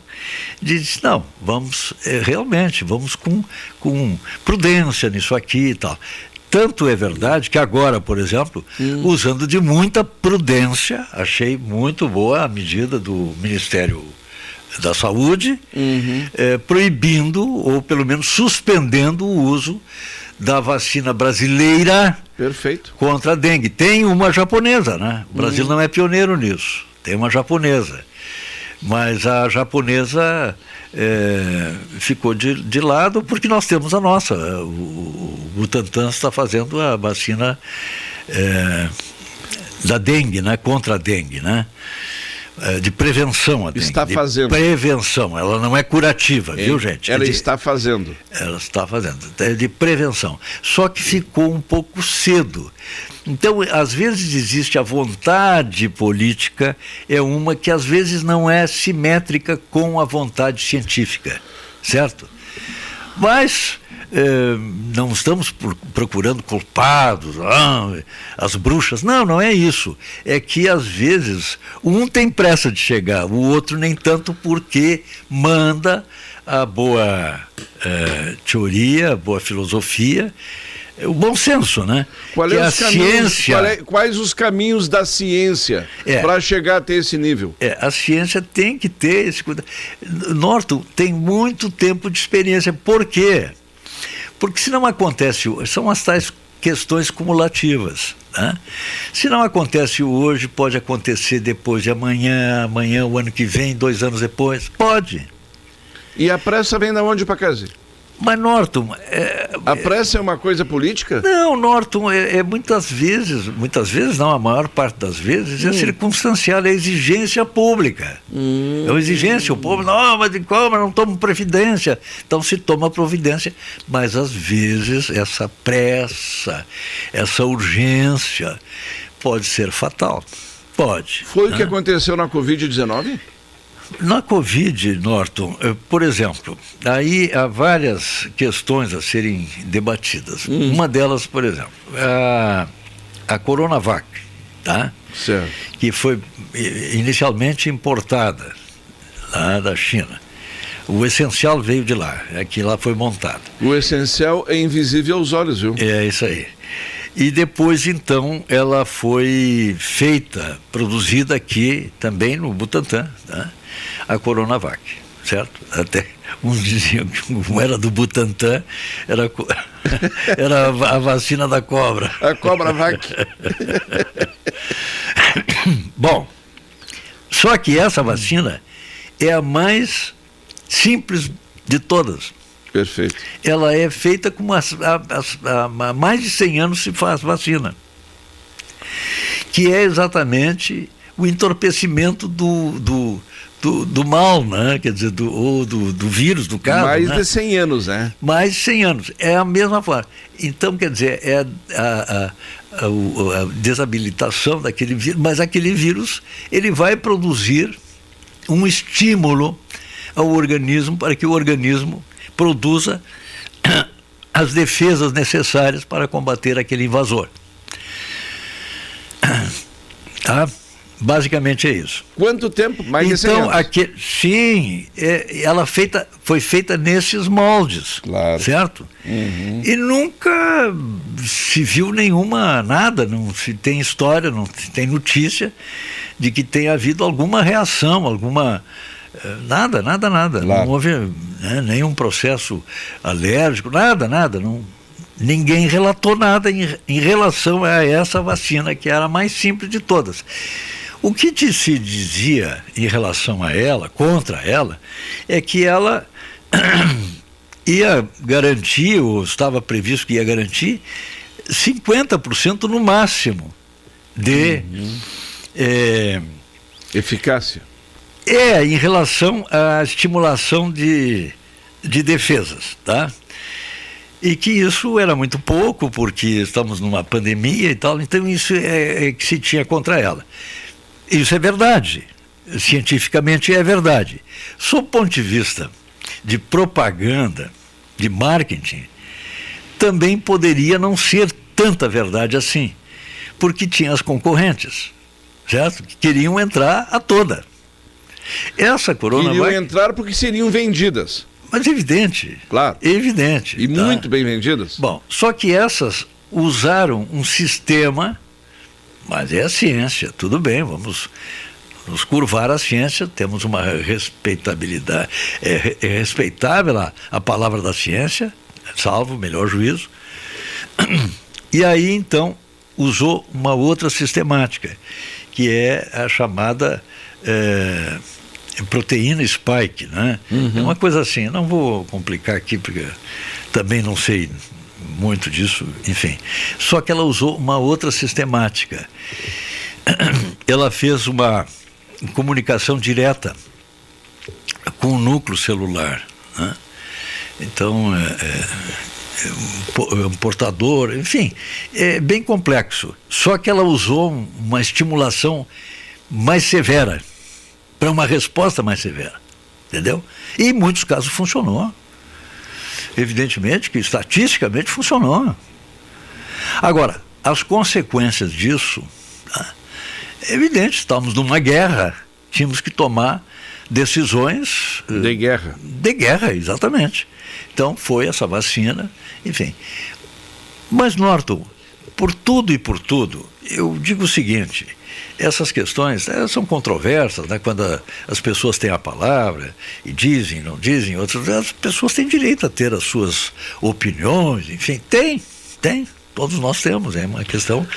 de dizer, não, vamos realmente, vamos com prudência nisso aqui e tal. Tanto é verdade que agora, por exemplo, usando de muita prudência, achei muito boa a medida do Ministério da Saúde, proibindo, ou pelo menos suspendendo o uso da vacina brasileira contra a dengue. Tem uma japonesa, né? O Brasil não é pioneiro nisso, tem uma japonesa. Mas a japonesa ficou de lado porque nós temos a nossa. O Butantan está fazendo a vacina da dengue, né? Contra a dengue, né? De prevenção a dengue. Está fazendo. De prevenção, ela não é curativa, viu, gente? Ela está fazendo. Ela está fazendo, é de prevenção. Só que ficou um pouco cedo. Então, às vezes existe a vontade política, é uma que às vezes não é simétrica com a vontade científica, certo? Mas não estamos procurando culpados, as bruxas, não é isso. É que às vezes um tem pressa de chegar, o outro nem tanto, porque manda a boa teoria, a boa filosofia, o bom senso, né? Quais os caminhos da ciência para chegar até esse nível? A ciência tem que ter esse cuidado. Norton tem muito tempo de experiência. Por quê? Porque se não acontece, são as tais questões cumulativas. Né? Se não acontece hoje, pode acontecer depois de amanhã, o ano que vem, 2 anos depois. Pode. E a pressa vem da onde, Pacazzi? Mas, Norton... a pressa é uma coisa política? Não, Norton, muitas vezes não, a maior parte das vezes, é circunstancial, é exigência pública. É uma exigência, o povo, não, mas como, não toma providência. Então se toma providência, mas às vezes essa pressa, essa urgência pode ser fatal. Pode. Foi o que aconteceu na Covid-19? Na Covid, Norton, por exemplo, aí há várias questões a serem debatidas. Uma delas, por exemplo, a Coronavac, tá? Certo. Que foi inicialmente importada lá da China. O essencial veio de lá, que lá foi montado. O essencial é invisível aos olhos, viu? É isso aí. E depois, então, ela foi produzida aqui também no Butantan, tá? A Coronavac, certo? Até uns diziam que, como era do Butantan, era a vacina da cobra. A cobra vac. Bom, só que essa vacina é a mais simples de todas. Perfeito. Ela é feita com há mais de 100 anos se faz vacina, que é exatamente o entorpecimento do mal, né? Quer dizer, do vírus, do caso. Mais, né? de 100 anos, né? Mais de 100 anos. É a mesma forma. Então, quer dizer, é a desabilitação daquele vírus, mas aquele vírus ele vai produzir um estímulo ao organismo para que o organismo produza as defesas necessárias para combater aquele invasor. Tá? Basicamente é isso. Quanto tempo? Mais de 100 anos. Sim, ela foi feita nesses moldes, claro. Certo? Uhum. E nunca se viu nada, não se tem história, não se tem notícia de que tenha havido alguma reação, nada. Claro. Não houve nenhum processo alérgico, nada. Ninguém relatou nada em relação a essa vacina, que era a mais simples de todas. O que se dizia em relação a ela, contra ela, é que ela ia garantir, ou estava previsto que ia garantir, 50% no máximo de eficácia. Em relação à estimulação de defesas, tá? E que isso era muito pouco, porque estamos numa pandemia e tal, então isso é que se tinha contra ela. Isso é verdade, cientificamente é verdade. Sob o ponto de vista de propaganda, de marketing, também poderia não ser tanta verdade assim, porque tinha as concorrentes, certo? Que queriam entrar a toda. Essa coronavírus... Queriam entrar porque seriam vendidas. Mas evidente. Claro. Evidente. E tá? Muito bem vendidas. Bom, só que essas usaram um sistema, mas é a ciência, tudo bem, vamos nos curvar à ciência, temos uma respeitabilidade, é respeitável a palavra da ciência, salvo o melhor juízo. E aí, então, usou uma outra sistemática, que é a chamada... proteína spike, né? Uhum. É uma coisa assim, não vou complicar aqui porque também não sei muito disso, enfim. Só que ela usou uma outra sistemática. Ela fez uma comunicação direta com o núcleo celular, né? Então um portador, enfim, é bem complexo. Só que ela usou uma estimulação mais severa, para uma resposta mais severa, entendeu? E em muitos casos funcionou. Evidentemente que estatisticamente funcionou. Agora, as consequências disso, tá? É evidente, estamos numa guerra, tínhamos que tomar decisões... De guerra. De guerra, exatamente. Então foi essa vacina, enfim. Mas, Norton, por tudo e por tudo, eu digo o seguinte... Essas questões são controversas, né? Quando as pessoas têm a palavra e dizem, não dizem, outras, as pessoas têm direito a ter as suas opiniões, enfim, tem, todos nós temos, é uma questão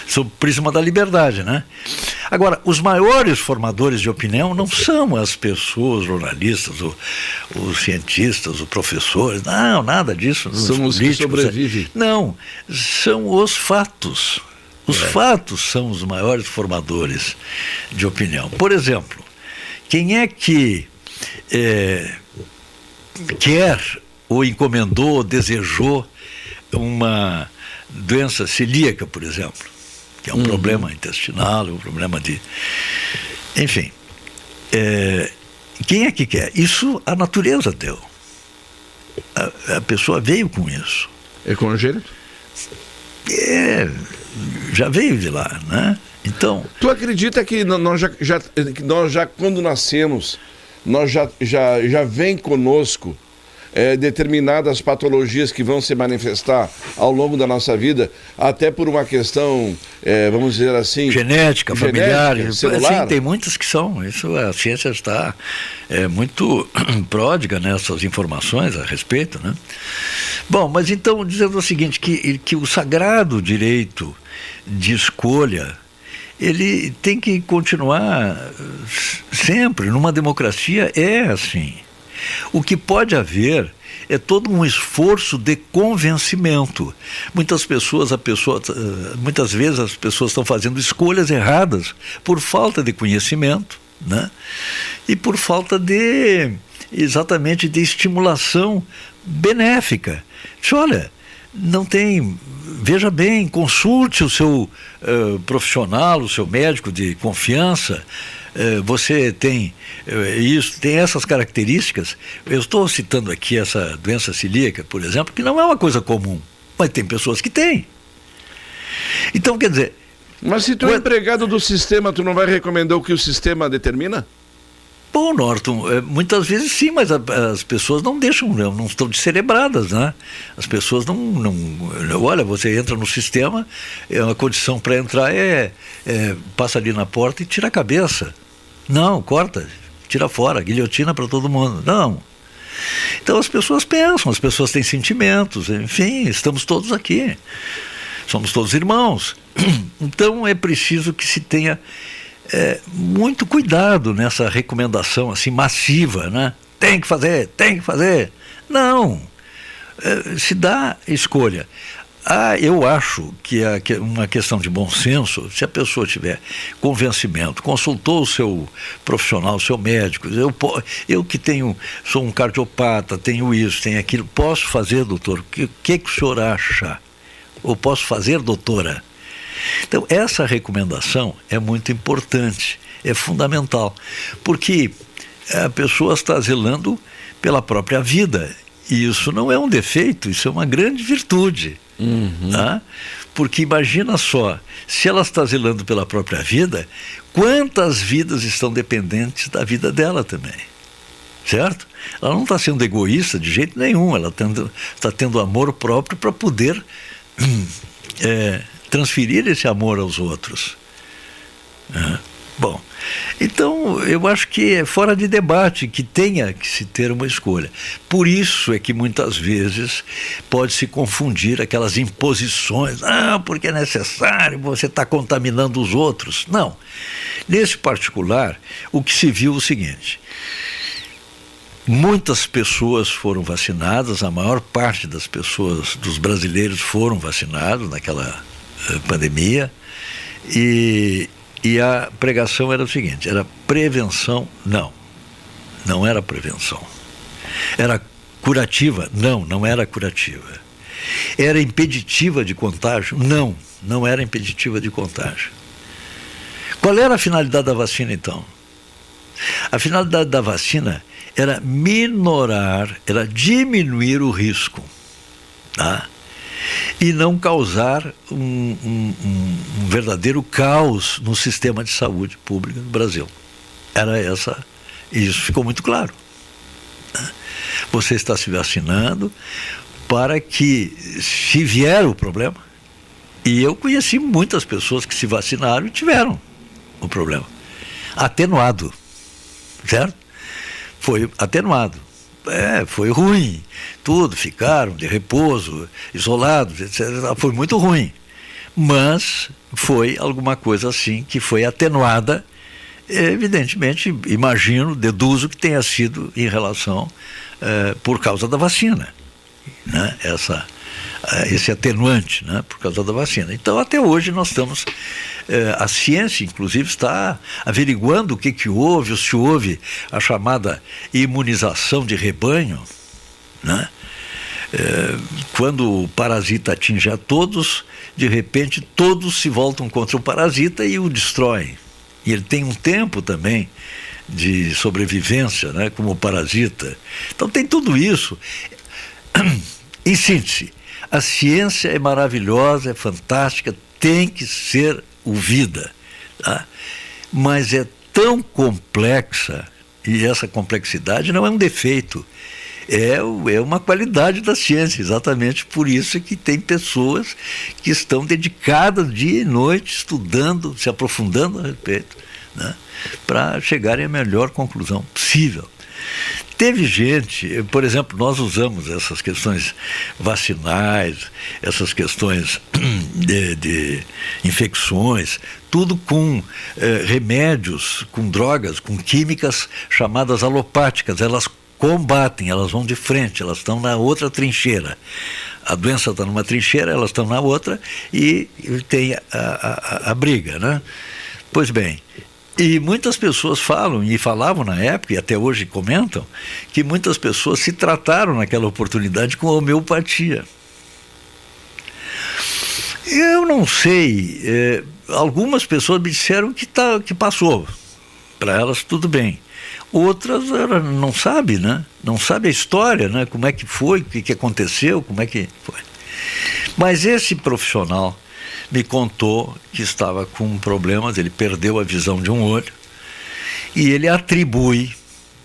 sob o prisma da liberdade, né? Agora, os maiores formadores de opinião não são as pessoas, jornalistas, os cientistas, os professores, não, nada disso. São os que sobrevivem. Não, são os fatos. Os fatos são os maiores formadores de opinião. Por exemplo, quem é que quer ou encomendou ou desejou uma doença celíaca, por exemplo, que é um problema intestinal, um problema de... Enfim, quem é que quer? Isso a natureza deu. A pessoa veio com isso. É congênito? Já veio de lá, né? Então... Tu acredita que nós já quando nascemos, nós já vem conosco determinadas patologias que vão se manifestar ao longo da nossa vida, até por uma questão, vamos dizer assim... Genética, familiar, celular? Sim, tem muitas que são. Isso, a ciência está muito pródiga nessas informações a respeito, né? Bom, mas então, dizendo o seguinte, que o sagrado direito de escolha, ele tem que continuar sempre. Numa democracia é assim. O que pode haver é todo um esforço de convencimento. Muitas vezes as pessoas estão fazendo escolhas erradas por falta de conhecimento, né? E por falta exatamente de estimulação benéfica. Diz, olha, não tem... Veja bem, consulte o seu profissional, o seu médico de confiança. Você tem isso, tem essas características. Eu estou citando aqui essa doença celíaca, por exemplo, que não é uma coisa comum, mas tem pessoas que têm. Então, quer dizer... Mas se tu é empregado do sistema, tu não vai recomendar o que o sistema determina? Bom, Norton, muitas vezes sim, mas as pessoas não deixam, não estão descerebradas, né? As pessoas não olha, você entra no sistema, a condição para entrar passa ali na porta e tira a cabeça. Não, corta, tira fora, guilhotina para todo mundo. Não. Então as pessoas pensam, as pessoas têm sentimentos, enfim, estamos todos aqui. Somos todos irmãos. Então é preciso que se tenha muito cuidado nessa recomendação assim massiva, né? Tem que fazer, tem que fazer. Não. Se dá escolha. Eu acho que é uma questão de bom senso. Se a pessoa tiver convencimento, consultou o seu profissional, o seu médico, eu que sou um cardiopata, tenho isso, tenho aquilo, posso fazer, doutor? O que o senhor acha? Ou posso fazer, doutora? Então, essa recomendação é muito importante, é fundamental, porque a pessoa está zelando pela própria vida, e isso não é um defeito, isso é uma grande virtude. Tá? Porque imagina só, se ela está zelando pela própria vida, quantas vidas estão dependentes da vida dela também, certo? Ela não está sendo egoísta de jeito nenhum, ela está tendo amor próprio para poder transferir esse amor aos outros. Bom, então eu acho que é fora de debate que tenha que se ter uma escolha. Por isso é que muitas vezes pode se confundir aquelas imposições, porque é necessário, você está contaminando os outros. Não. Nesse particular, o que se viu é o seguinte: muitas pessoas foram vacinadas, a maior parte das pessoas, dos brasileiros, foram vacinados naquela pandemia, e a pregação era o seguinte: era prevenção? Não era prevenção. Era curativa? Não era curativa. Era impeditiva de contágio? Não era impeditiva de contágio. Qual era a finalidade da vacina, então? A finalidade da vacina era era diminuir o risco, tá? E não causar um verdadeiro caos no sistema de saúde pública no Brasil. E isso ficou muito claro. Você está se vacinando para que, se vier o problema, e eu conheci muitas pessoas que se vacinaram e tiveram o problema atenuado, certo? Foi atenuado. Foi ruim, ficaram de repouso, isolados, etc. Foi muito ruim, mas foi alguma coisa assim que foi atenuada, evidentemente, deduzo que tenha sido em relação, por causa da vacina, né? Esse atenuante, né? Por causa da vacina. Então, até hoje nós estamos, a ciência, inclusive, está averiguando o que houve, ou se houve a chamada imunização de rebanho, né? Quando o parasita atinge a todos, de repente todos se voltam contra o parasita e o destroem. E ele tem um tempo também de sobrevivência, né? Como parasita. Então tem tudo isso. Em síntese, a ciência é maravilhosa, é fantástica, tem que ser ouvida, tá? Mas é tão complexa, e essa complexidade não é um defeito, é uma qualidade da ciência, exatamente por isso que tem pessoas que estão dedicadas dia e noite, estudando, se aprofundando a respeito, né, para chegarem à melhor conclusão possível. Teve gente, por exemplo, nós usamos essas questões vacinais, essas questões de infecções, tudo com remédios, com drogas, com químicas chamadas alopáticas. Elas combatem, elas vão de frente, elas estão na outra trincheira. A doença está numa trincheira, elas estão na outra e tem a briga, né? Pois bem, e muitas pessoas falam, e falavam na época, e até hoje comentam, que muitas pessoas se trataram naquela oportunidade com homeopatia. Eu não sei, algumas pessoas me disseram que passou, para elas tudo bem. Outras ela não sabe, né? Não sabe a história, né? Como é que foi, o que aconteceu, como é que foi. Mas esse profissional me contou que estava com problemas, ele perdeu a visão de um olho e ele atribui,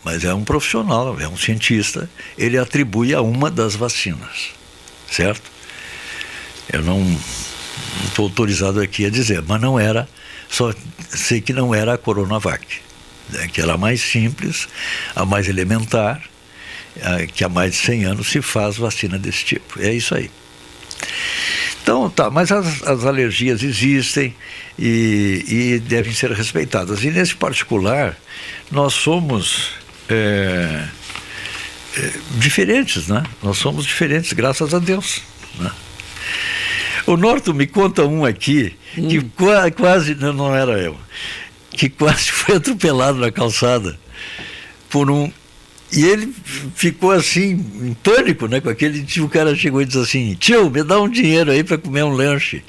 mas é um profissional, é um cientista, ele atribui a uma das vacinas, certo? Eu não estou autorizado aqui a dizer, mas não era, só sei que não era a Coronavac, né, que era a mais simples, a mais elementar, que há mais de 100 anos se faz vacina desse tipo, é isso aí. Então, tá, mas as alergias existem e devem ser respeitadas. E nesse particular, nós somos diferentes, né? Nós somos diferentes, graças a Deus, né? O Norton me conta um aqui, que quase, não era eu, que quase foi atropelado na calçada por um... E ele ficou assim, em pânico, né, com aquele tio. O cara chegou e disse assim: tio, me dá um dinheiro aí para comer um lanche.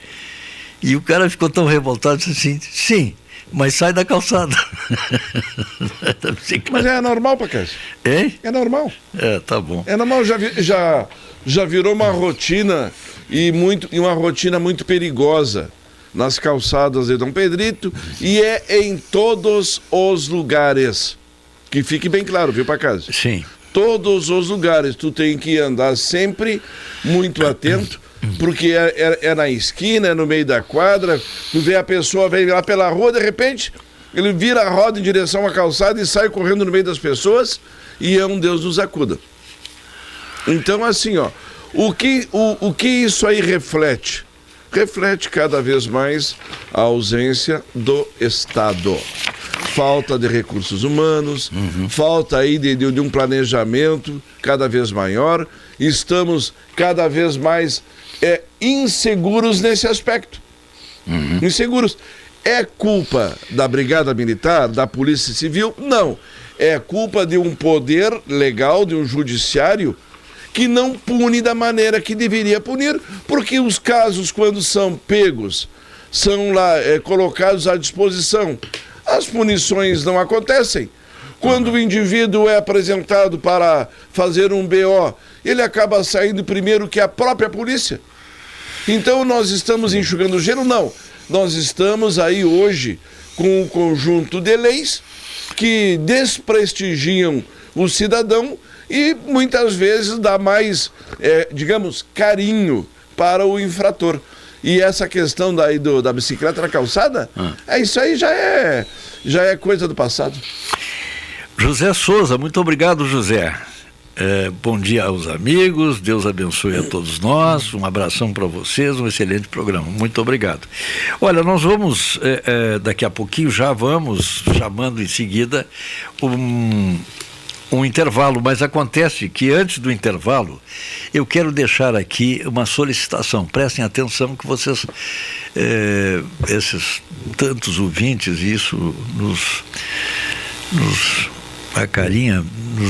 E o cara ficou tão revoltado, disse assim: sim, mas sai da calçada. Mas é normal, Pacas? Hein? É normal. Tá bom. É normal, já virou uma rotina e uma rotina muito perigosa nas calçadas de Dom Pedrito e é em todos os lugares. Que fique bem claro, viu, Pacas? Sim. Todos os lugares, tu tem que andar sempre muito atento, porque é na esquina, é no meio da quadra, tu vê a pessoa, vem lá pela rua, de repente, ele vira a roda em direção à calçada e sai correndo no meio das pessoas, e é um Deus nos acuda. Então, assim, ó, o que isso aí reflete? Reflete cada vez mais a ausência do Estado. Falta de recursos humanos, falta aí de um planejamento cada vez maior. Estamos cada vez mais inseguros nesse aspecto. Inseguros. É culpa da Brigada Militar, da Polícia Civil? Não. É culpa de um poder legal, de um judiciário, que não pune da maneira que deveria punir, porque os casos, quando são pegos, são lá colocados à disposição. As punições não acontecem. Quando o indivíduo é apresentado para fazer um BO, ele acaba saindo primeiro que a própria polícia. Então nós estamos enxugando gelo? Não. Nós estamos aí hoje com um conjunto de leis que desprestigiam o cidadão e muitas vezes dá mais, digamos, carinho para o infrator. E essa questão da bicicleta na calçada, isso aí já é coisa do passado. José Souza, muito obrigado, José. Bom dia aos amigos, Deus abençoe a todos nós, um abração para vocês, um excelente programa, muito obrigado. Olha, nós vamos, daqui a pouquinho, já vamos chamando em seguida um intervalo, mas acontece que antes do intervalo eu quero deixar aqui uma solicitação. Prestem atenção que vocês, esses tantos ouvintes, isso nos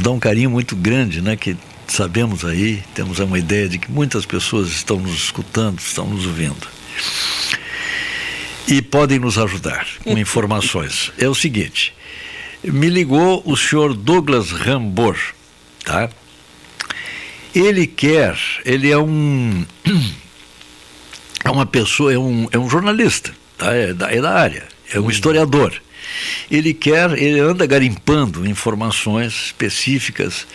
dá um carinho muito grande, né? Que sabemos aí, temos uma ideia de que muitas pessoas estão nos escutando, estão nos ouvindo e podem nos ajudar com informações. É o seguinte: me ligou o senhor Douglas Rambor, tá? Ele é uma pessoa, é um jornalista, tá? É da área, é um historiador. ele anda garimpando informações específicas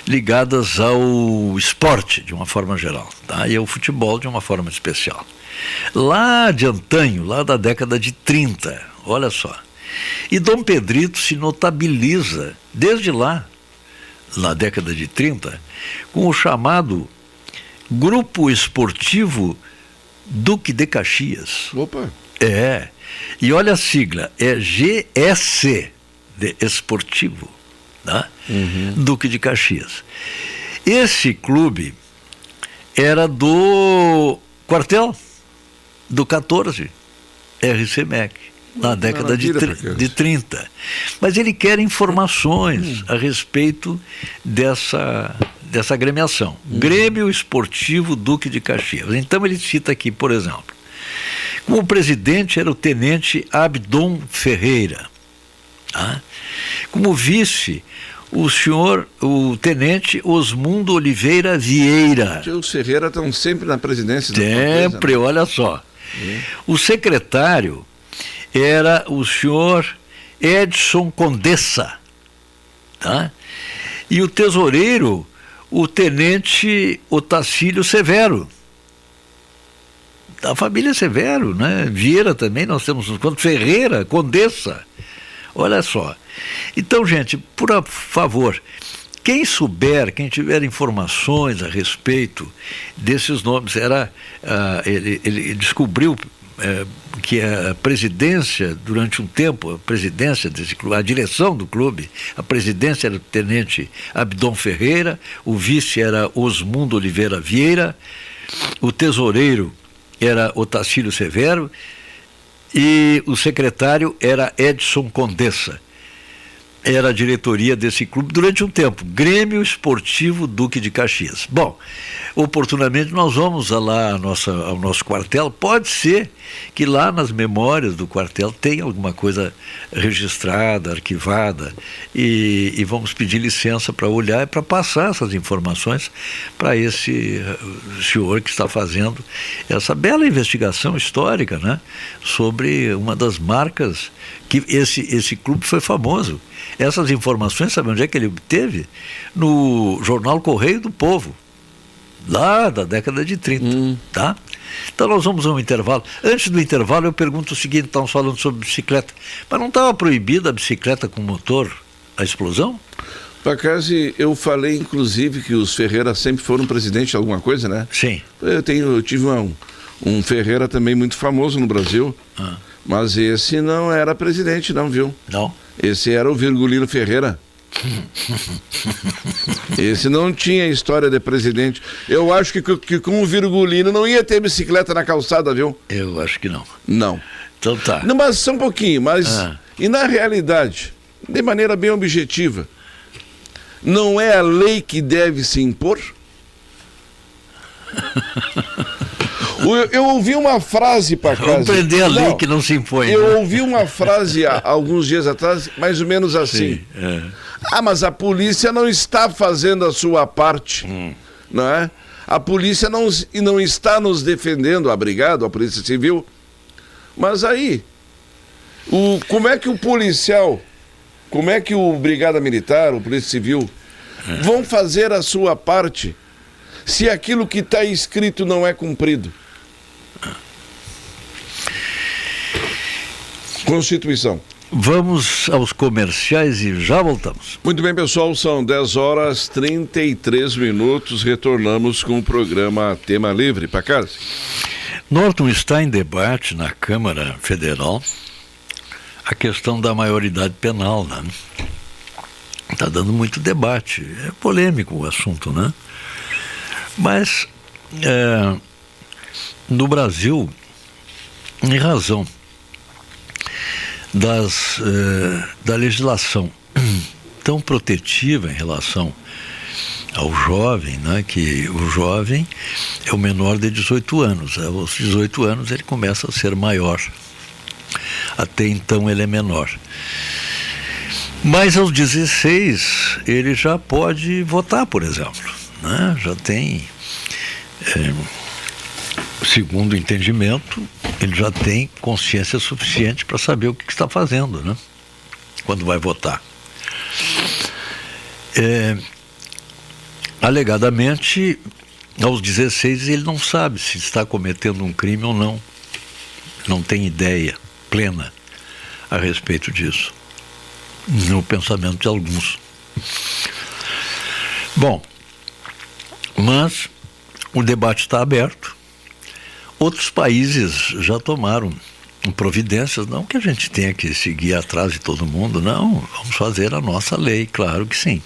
ligadas ao esporte, de uma forma geral, tá? E ao futebol, de uma forma especial. Lá de antanho, lá da década de 30, olha só. E Dom Pedrito se notabiliza, desde lá, na década de 30, com o chamado Grupo Esportivo Duque de Caxias. Opa! E olha a sigla, é GSC, de Esportivo, tá? Duque de Caxias. Esse clube era do quartel do 14, RC-MEC, na década de 30. Mas ele quer informações a respeito dessa agremiação. Grêmio Esportivo Duque de Caxias. Então ele cita aqui, por exemplo, como presidente era o tenente Abdon Ferreira. Tá? Como vice, o tenente Osmundo Oliveira Vieira. Os Ferreira estão sempre na presidência. Sempre, da coisa, né? olha só. O secretário era o senhor Edson Condessa, tá? E o tesoureiro, o tenente Otacílio Severo, da família Severo, né? Vieira também, nós temos quanto Ferreira, Condessa, olha só. Então, gente, por favor, quem souber, quem tiver informações a respeito desses nomes, ele descobriu que a presidência, durante um tempo, a presidência desse clube, a direção do clube, a presidência era o tenente Abdon Ferreira, o vice era Osmundo Oliveira Vieira, o tesoureiro era Otacílio Severo e o secretário era Edson Condessa. Era a diretoria desse clube durante um tempo, Grêmio Esportivo Duque de Caxias. Bom, oportunamente nós vamos lá ao nosso quartel, pode ser que lá nas memórias do quartel tenha alguma coisa registrada, arquivada, e vamos pedir licença para olhar e para passar essas informações para esse senhor que está fazendo essa bela investigação histórica, né, sobre uma das marcas que esse clube foi famoso. Essas informações, sabe onde é que ele obteve? No jornal Correio do Povo, lá da década de 30, tá? Então nós vamos a um intervalo. Antes do intervalo eu pergunto o seguinte, estamos falando sobre bicicleta, mas não estava proibida a bicicleta com motor, a explosão? Pacazzi, eu falei inclusive que os Ferreira sempre foram presidente de alguma coisa, né? Sim. Eu tive um Ferreira também muito famoso no Brasil, mas esse não era presidente não, viu? Não? Esse era o Virgulino Ferreira. Esse não tinha história de presidente. Eu acho que com o Virgulino não ia ter bicicleta na calçada, viu? Eu acho que não. Não. Então tá. Não, mas só um pouquinho, e na realidade, de maneira bem objetiva, não é a lei que deve se impor? Eu ouvi uma frase, Pacazzi. Vamos prender a lei que não se impõe. Eu ouvi uma frase há alguns dias atrás, mais ou menos assim. Sim, mas a polícia não está fazendo a sua parte, não é? A polícia não está nos defendendo, obrigado, a Polícia Civil. Mas aí, como é que o policial, como é que o Brigada Militar, o Polícia Civil, vão fazer a sua parte se aquilo que está escrito não é cumprido? Constituição. Vamos aos comerciais e já voltamos. Muito bem, pessoal, são 10h33, retornamos com o programa Tema Livre. Pacazzi. Norton, está em debate na Câmara Federal a questão da maioridade penal, né? Está dando muito debate, é polêmico o assunto, né? Mas no Brasil, em razão da legislação tão protetiva em relação ao jovem, né, que o jovem é o menor de 18 anos. Aos 18 anos ele começa a ser maior. Até então ele é menor. Mas aos 16 ele já pode votar, por exemplo, né? Já tem, segundo o entendimento, ele já tem consciência suficiente para saber o que está fazendo, né? quando vai votar. Alegadamente, aos 16 ele não sabe se está cometendo um crime ou não. Não tem ideia plena a respeito disso, no pensamento de alguns. Bom, mas o debate está aberto. Outros países já tomaram providências, não que a gente tenha que seguir atrás de todo mundo, não, vamos fazer a nossa lei, claro que sim.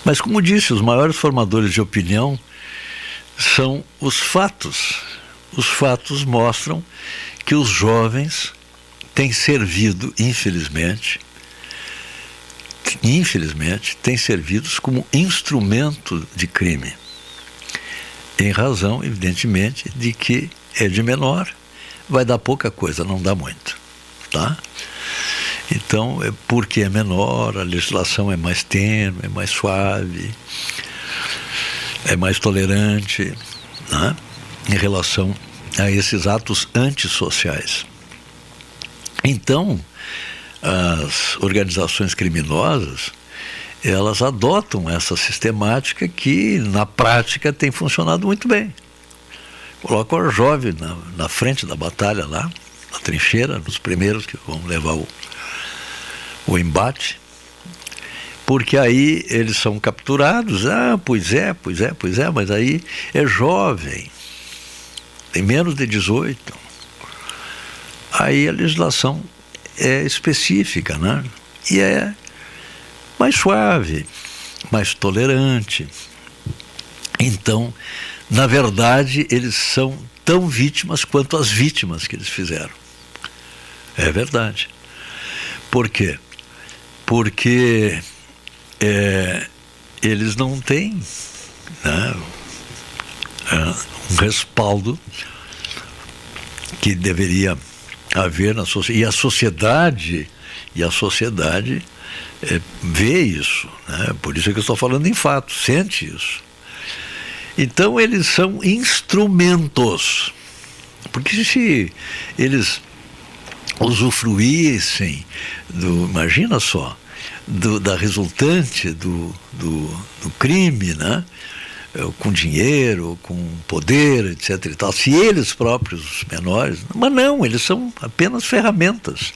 Mas, como disse, os maiores formadores de opinião são os fatos. Os fatos mostram que os jovens têm servido, infelizmente, têm servido como instrumento de crime. Em razão, evidentemente, de que é de menor, vai dar pouca coisa, não dá muito, tá? Então, porque é menor, a legislação é mais tênue, é mais suave, é mais tolerante, né, em relação a esses atos antissociais. Então, as organizações criminosas, elas adotam essa sistemática que, na prática, tem funcionado muito bem. Colocam o jovem na frente da batalha lá, na trincheira, nos primeiros que vão levar o embate, porque aí eles são capturados. Pois é, mas aí é jovem, tem menos de 18. Aí a legislação é específica, né? E é mais suave, mais tolerante. Então, na verdade, eles são tão vítimas quanto as vítimas que eles fizeram. É verdade. Por quê? Porque eles não têm, né, um respaldo que deveria haver na sociedade. E a sociedade vê isso, né? Por isso é que eu estou falando em fato, sente isso. Então eles são instrumentos, porque se eles usufruíssem imagina só, da resultante do crime, né? Com dinheiro, com poder, etc. e tal, se eles próprios, os menores, mas não, eles são apenas ferramentas,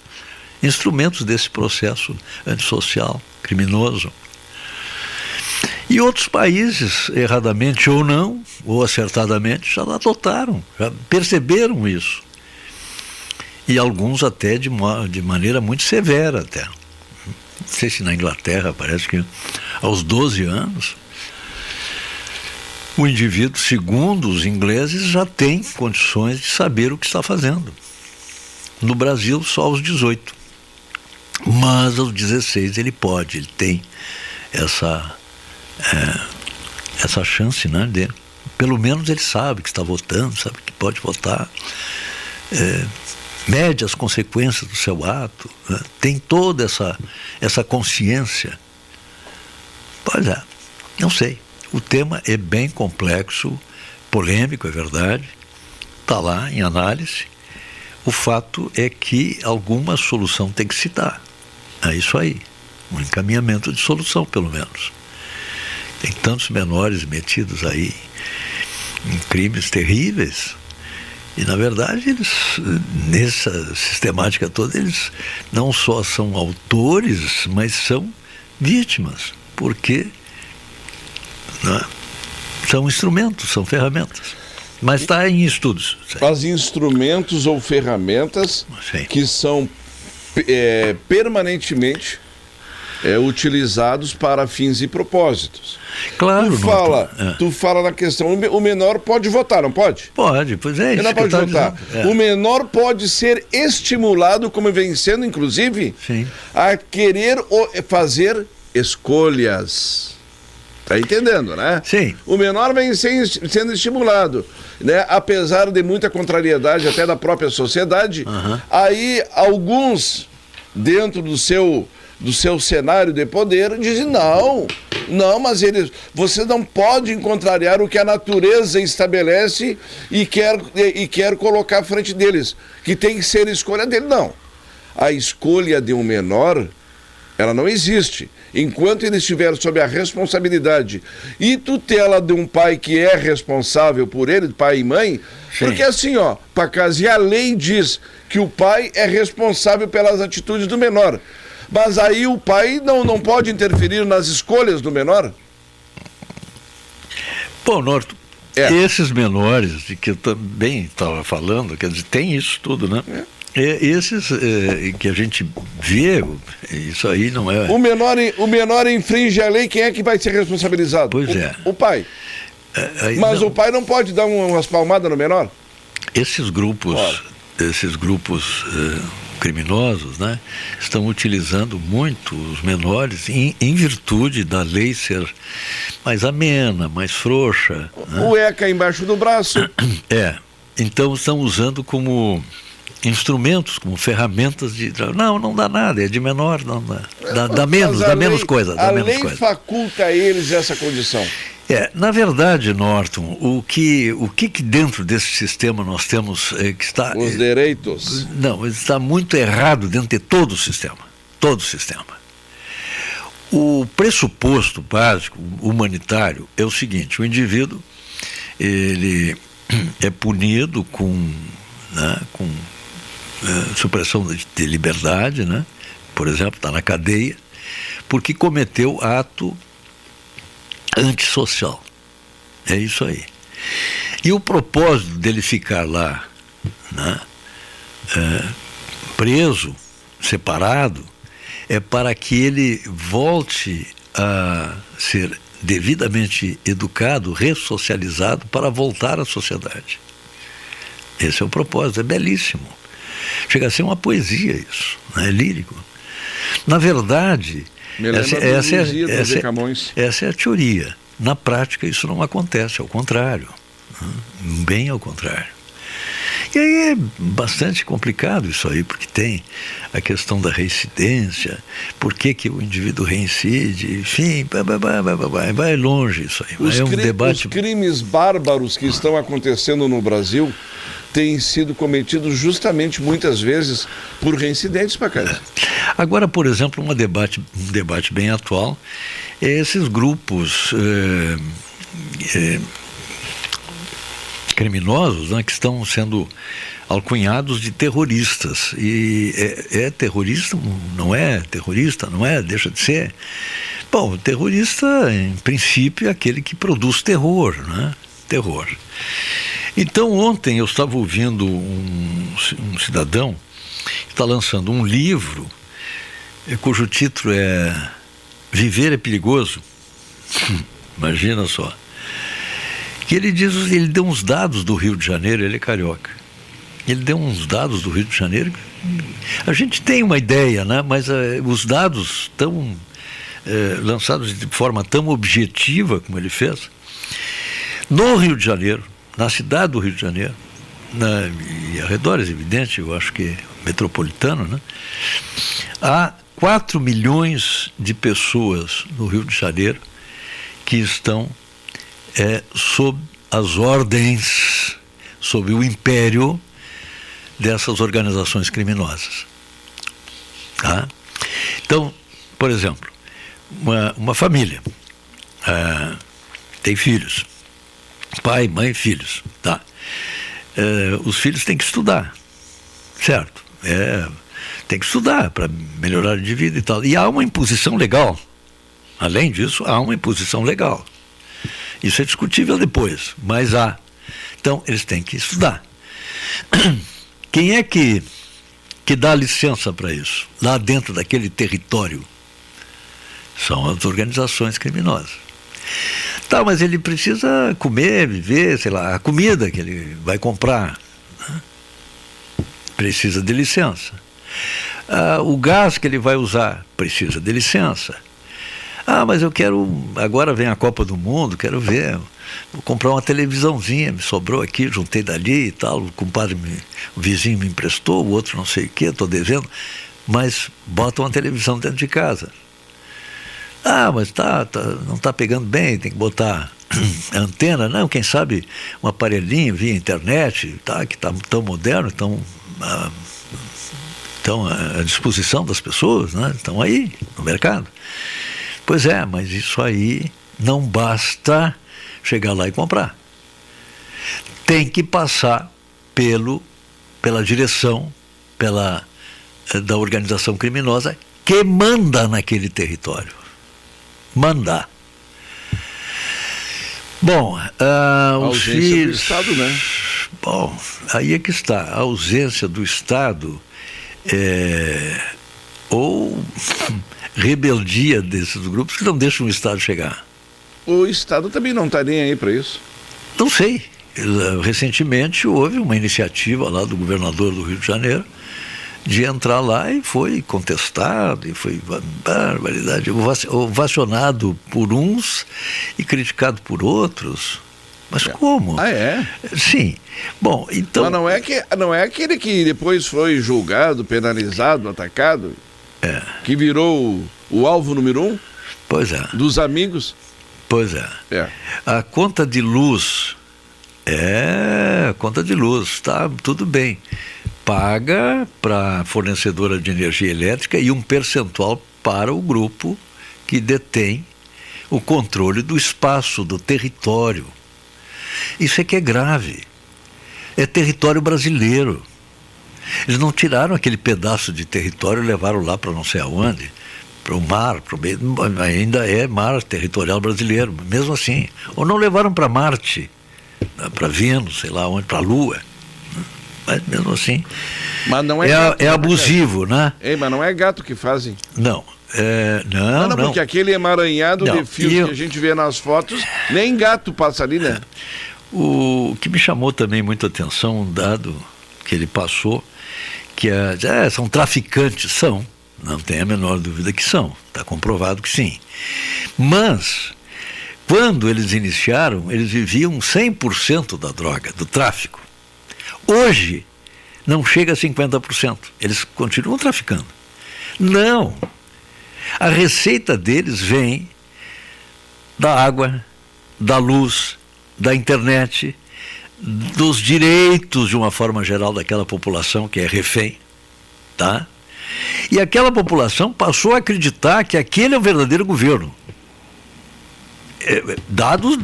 instrumentos desse processo antissocial, criminoso. E outros países, erradamente ou não, ou acertadamente, já adotaram, já perceberam isso. E alguns até de maneira muito severa até. Não sei se na Inglaterra, parece que aos 12 anos, o indivíduo, segundo os ingleses, já tem condições de saber o que está fazendo. No Brasil, só aos 18. Mas aos 16 ele tem essa chance, né, dele. Pelo menos ele sabe que está votando, sabe que pode votar, mede as consequências do seu ato, né, tem toda essa consciência. Pois é, não sei. O tema é bem complexo, polêmico, é verdade, está lá em análise. O fato é que alguma solução tem que se dar. É isso aí, um encaminhamento de solução, pelo menos. Tem tantos menores metidos aí em crimes terríveis, e na verdade eles, nessa sistemática toda, eles não só são autores, mas são vítimas, porque, né, são instrumentos, são ferramentas. Mas está em estudos. As instrumentos ou ferramentas, sim, que são permanentemente utilizados para fins e propósitos. Claro. Tu fala na questão, o menor pode votar, não pode? Pode, pois é. O menor pode votar. O menor pode ser estimulado, como vem sendo, inclusive, sim, a querer fazer escolhas. Está entendendo, né? Sim. O menor vem sendo estimulado, né? Apesar de muita contrariedade até da própria sociedade, aí alguns, dentro do seu cenário de poder, dizem, não, mas você não pode contrariar o que a natureza estabelece e quer colocar à frente deles, que tem que ser escolha dele, não. a escolha de um menor, ela não existe. Enquanto ele estiver sob a responsabilidade e tutela de um pai que é responsável por ele, pai e mãe, sim. Porque assim, ó, Pacazzi, a lei diz que o pai é responsável pelas atitudes do menor. Mas aí o pai não pode interferir nas escolhas do menor? Bom, Norton, esses menores de que eu também estava falando, quer dizer, tem isso tudo, né? Esses que a gente vê, isso aí não é... O menor infringe a lei, quem é que vai ser responsabilizado? Pois é. O pai. Mas não. O pai não pode dar umas palmadas no menor? Esses grupos criminosos, né, estão utilizando muito os menores em virtude da lei ser mais amena, mais frouxa. O ECA embaixo do braço. Então estão usando como instrumentos, como ferramentas de... Não dá nada, é de menor, não dá. Dá menos coisa. A lei faculta a eles essa condição. Na verdade, Norton, o que dentro desse sistema nós temos que está... Os direitos. Não, está muito errado dentro de todo o sistema. Todo o sistema. O pressuposto básico, humanitário, é o seguinte: o indivíduo, ele é punido com supressão de liberdade, né? Por exemplo, está na cadeia, porque cometeu ato antissocial. É isso aí. E o propósito dele ficar lá, né, preso, separado, é para que ele volte a ser devidamente educado, ressocializado, para voltar à sociedade. Esse é o propósito, é belíssimo. Chega a ser uma poesia isso, né? É lírico. Na verdade, essa é a teoria. Na prática isso não acontece, ao contrário. Bem ao contrário. E aí é bastante complicado isso aí, porque tem a questão da reincidência, por que o indivíduo reincide, enfim, vai longe isso aí. Os crimes bárbaros que estão acontecendo no Brasil têm sido cometidos justamente muitas vezes por reincidentes, Pacazzi. Agora, por exemplo, um debate bem atual é esses grupos criminosos, né, que estão sendo alcunhados de terroristas. E é terrorista? Não é terrorista? Não é? Deixa de ser? Bom, o terrorista, em princípio, é aquele que produz terror, né? Terror. Então, ontem eu estava ouvindo um cidadão que está lançando um livro cujo título é Viver é Perigoso. Imagina só. Que ele deu uns dados do Rio de Janeiro, ele é carioca. Ele deu uns dados do Rio de Janeiro. A gente tem uma ideia, né? Mas os dados tão lançados de forma tão objetiva como ele fez. No Rio de Janeiro, na cidade do Rio de Janeiro, e arredores, evidente, eu acho que metropolitano, né? Há 4 milhões de pessoas no Rio de Janeiro que estão sob as ordens, sob o império dessas organizações criminosas. Tá? Então, por exemplo, uma família tem filhos, pai, mãe, filhos, tá? Os filhos têm que estudar, certo? Tem que estudar para melhorar de vida e tal. E há uma imposição legal. Além disso, há uma imposição legal. Isso é discutível depois, mas há. Então, eles têm que estudar. Quem é que dá licença para isso? Lá dentro daquele território são as organizações criminosas. Tá, mas ele precisa comer, viver, sei lá, a comida que ele vai comprar, né? Precisa de licença. O gás que ele vai usar precisa de licença. Mas eu quero, agora vem a Copa do Mundo, quero ver, vou comprar uma televisãozinha, me sobrou aqui, juntei dali e tal, o compadre, o vizinho me emprestou, o outro não sei o que, estou devendo, mas bota uma televisão dentro de casa. Mas não está pegando bem, tem que botar antena, não, quem sabe um aparelhinho via internet, tá, que está tão moderno, tão estão à disposição das pessoas, né? Estão aí no mercado. Pois é, mas isso aí não basta chegar lá e comprar. Tem que passar pela direção, da organização criminosa que manda naquele território. Mandar. Bom, os filhos... do Estado, né? Bom, aí é que está. A ausência do Estado ou rebeldia desses grupos que não deixam o Estado chegar. O Estado também não está nem aí para isso. Não sei. Recentemente houve uma iniciativa lá do governador do Rio de Janeiro de entrar lá e foi contestado, e foi barbaridade, ovacionado por uns e criticado por outros. Mas como? Ah, é? Sim. Bom, então... Mas não é aquele que depois foi julgado, penalizado, atacado, que virou o alvo número 1? Pois é. Dos amigos? Pois é. A conta de luz... conta de luz, tá tudo bem. Paga para a fornecedora de energia elétrica e um percentual para o grupo que detém o controle do espaço, do território. Isso é que é grave. É território brasileiro. Eles não tiraram aquele pedaço de território e levaram lá para não sei aonde, para o mar, ainda é mar territorial brasileiro, mesmo assim. Ou não levaram para Marte, para Vênus, sei lá onde, para a Lua. Mas mesmo assim, mas não é abusivo, né? Mas não é gato que fazem. Não. Não, porque aquele emaranhado de fios que a gente vê nas fotos, nem gato passa ali, né? O que me chamou também muita atenção, um dado que ele passou, que são traficantes, não tem a menor dúvida que são, está comprovado que sim. Mas, quando eles iniciaram, eles viviam 100% da droga, do tráfico. Hoje, não chega a 50%. Eles continuam traficando. Não. A receita deles vem da água, da luz, da internet, dos direitos, de uma forma geral, daquela população que é refém. Tá? E aquela população passou a acreditar que aquele é o verdadeiro governo. Dados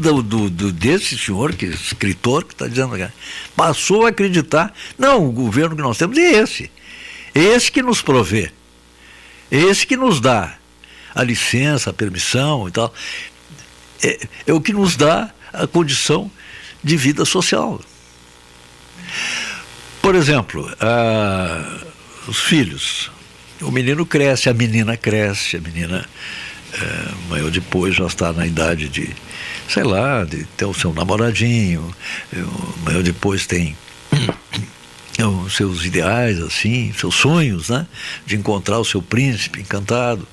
desse senhor, escritor, que está dizendo, passou a acreditar, não, o governo que nós temos é esse que nos provê, esse que nos dá a licença, a permissão e tal, é o que nos dá a condição de vida social. Por exemplo, os filhos, o menino cresce, a menina maior depois já está na idade de, sei lá, de ter o seu namoradinho, maior depois tem os seus ideais, assim, seus sonhos, né? De encontrar o seu príncipe encantado,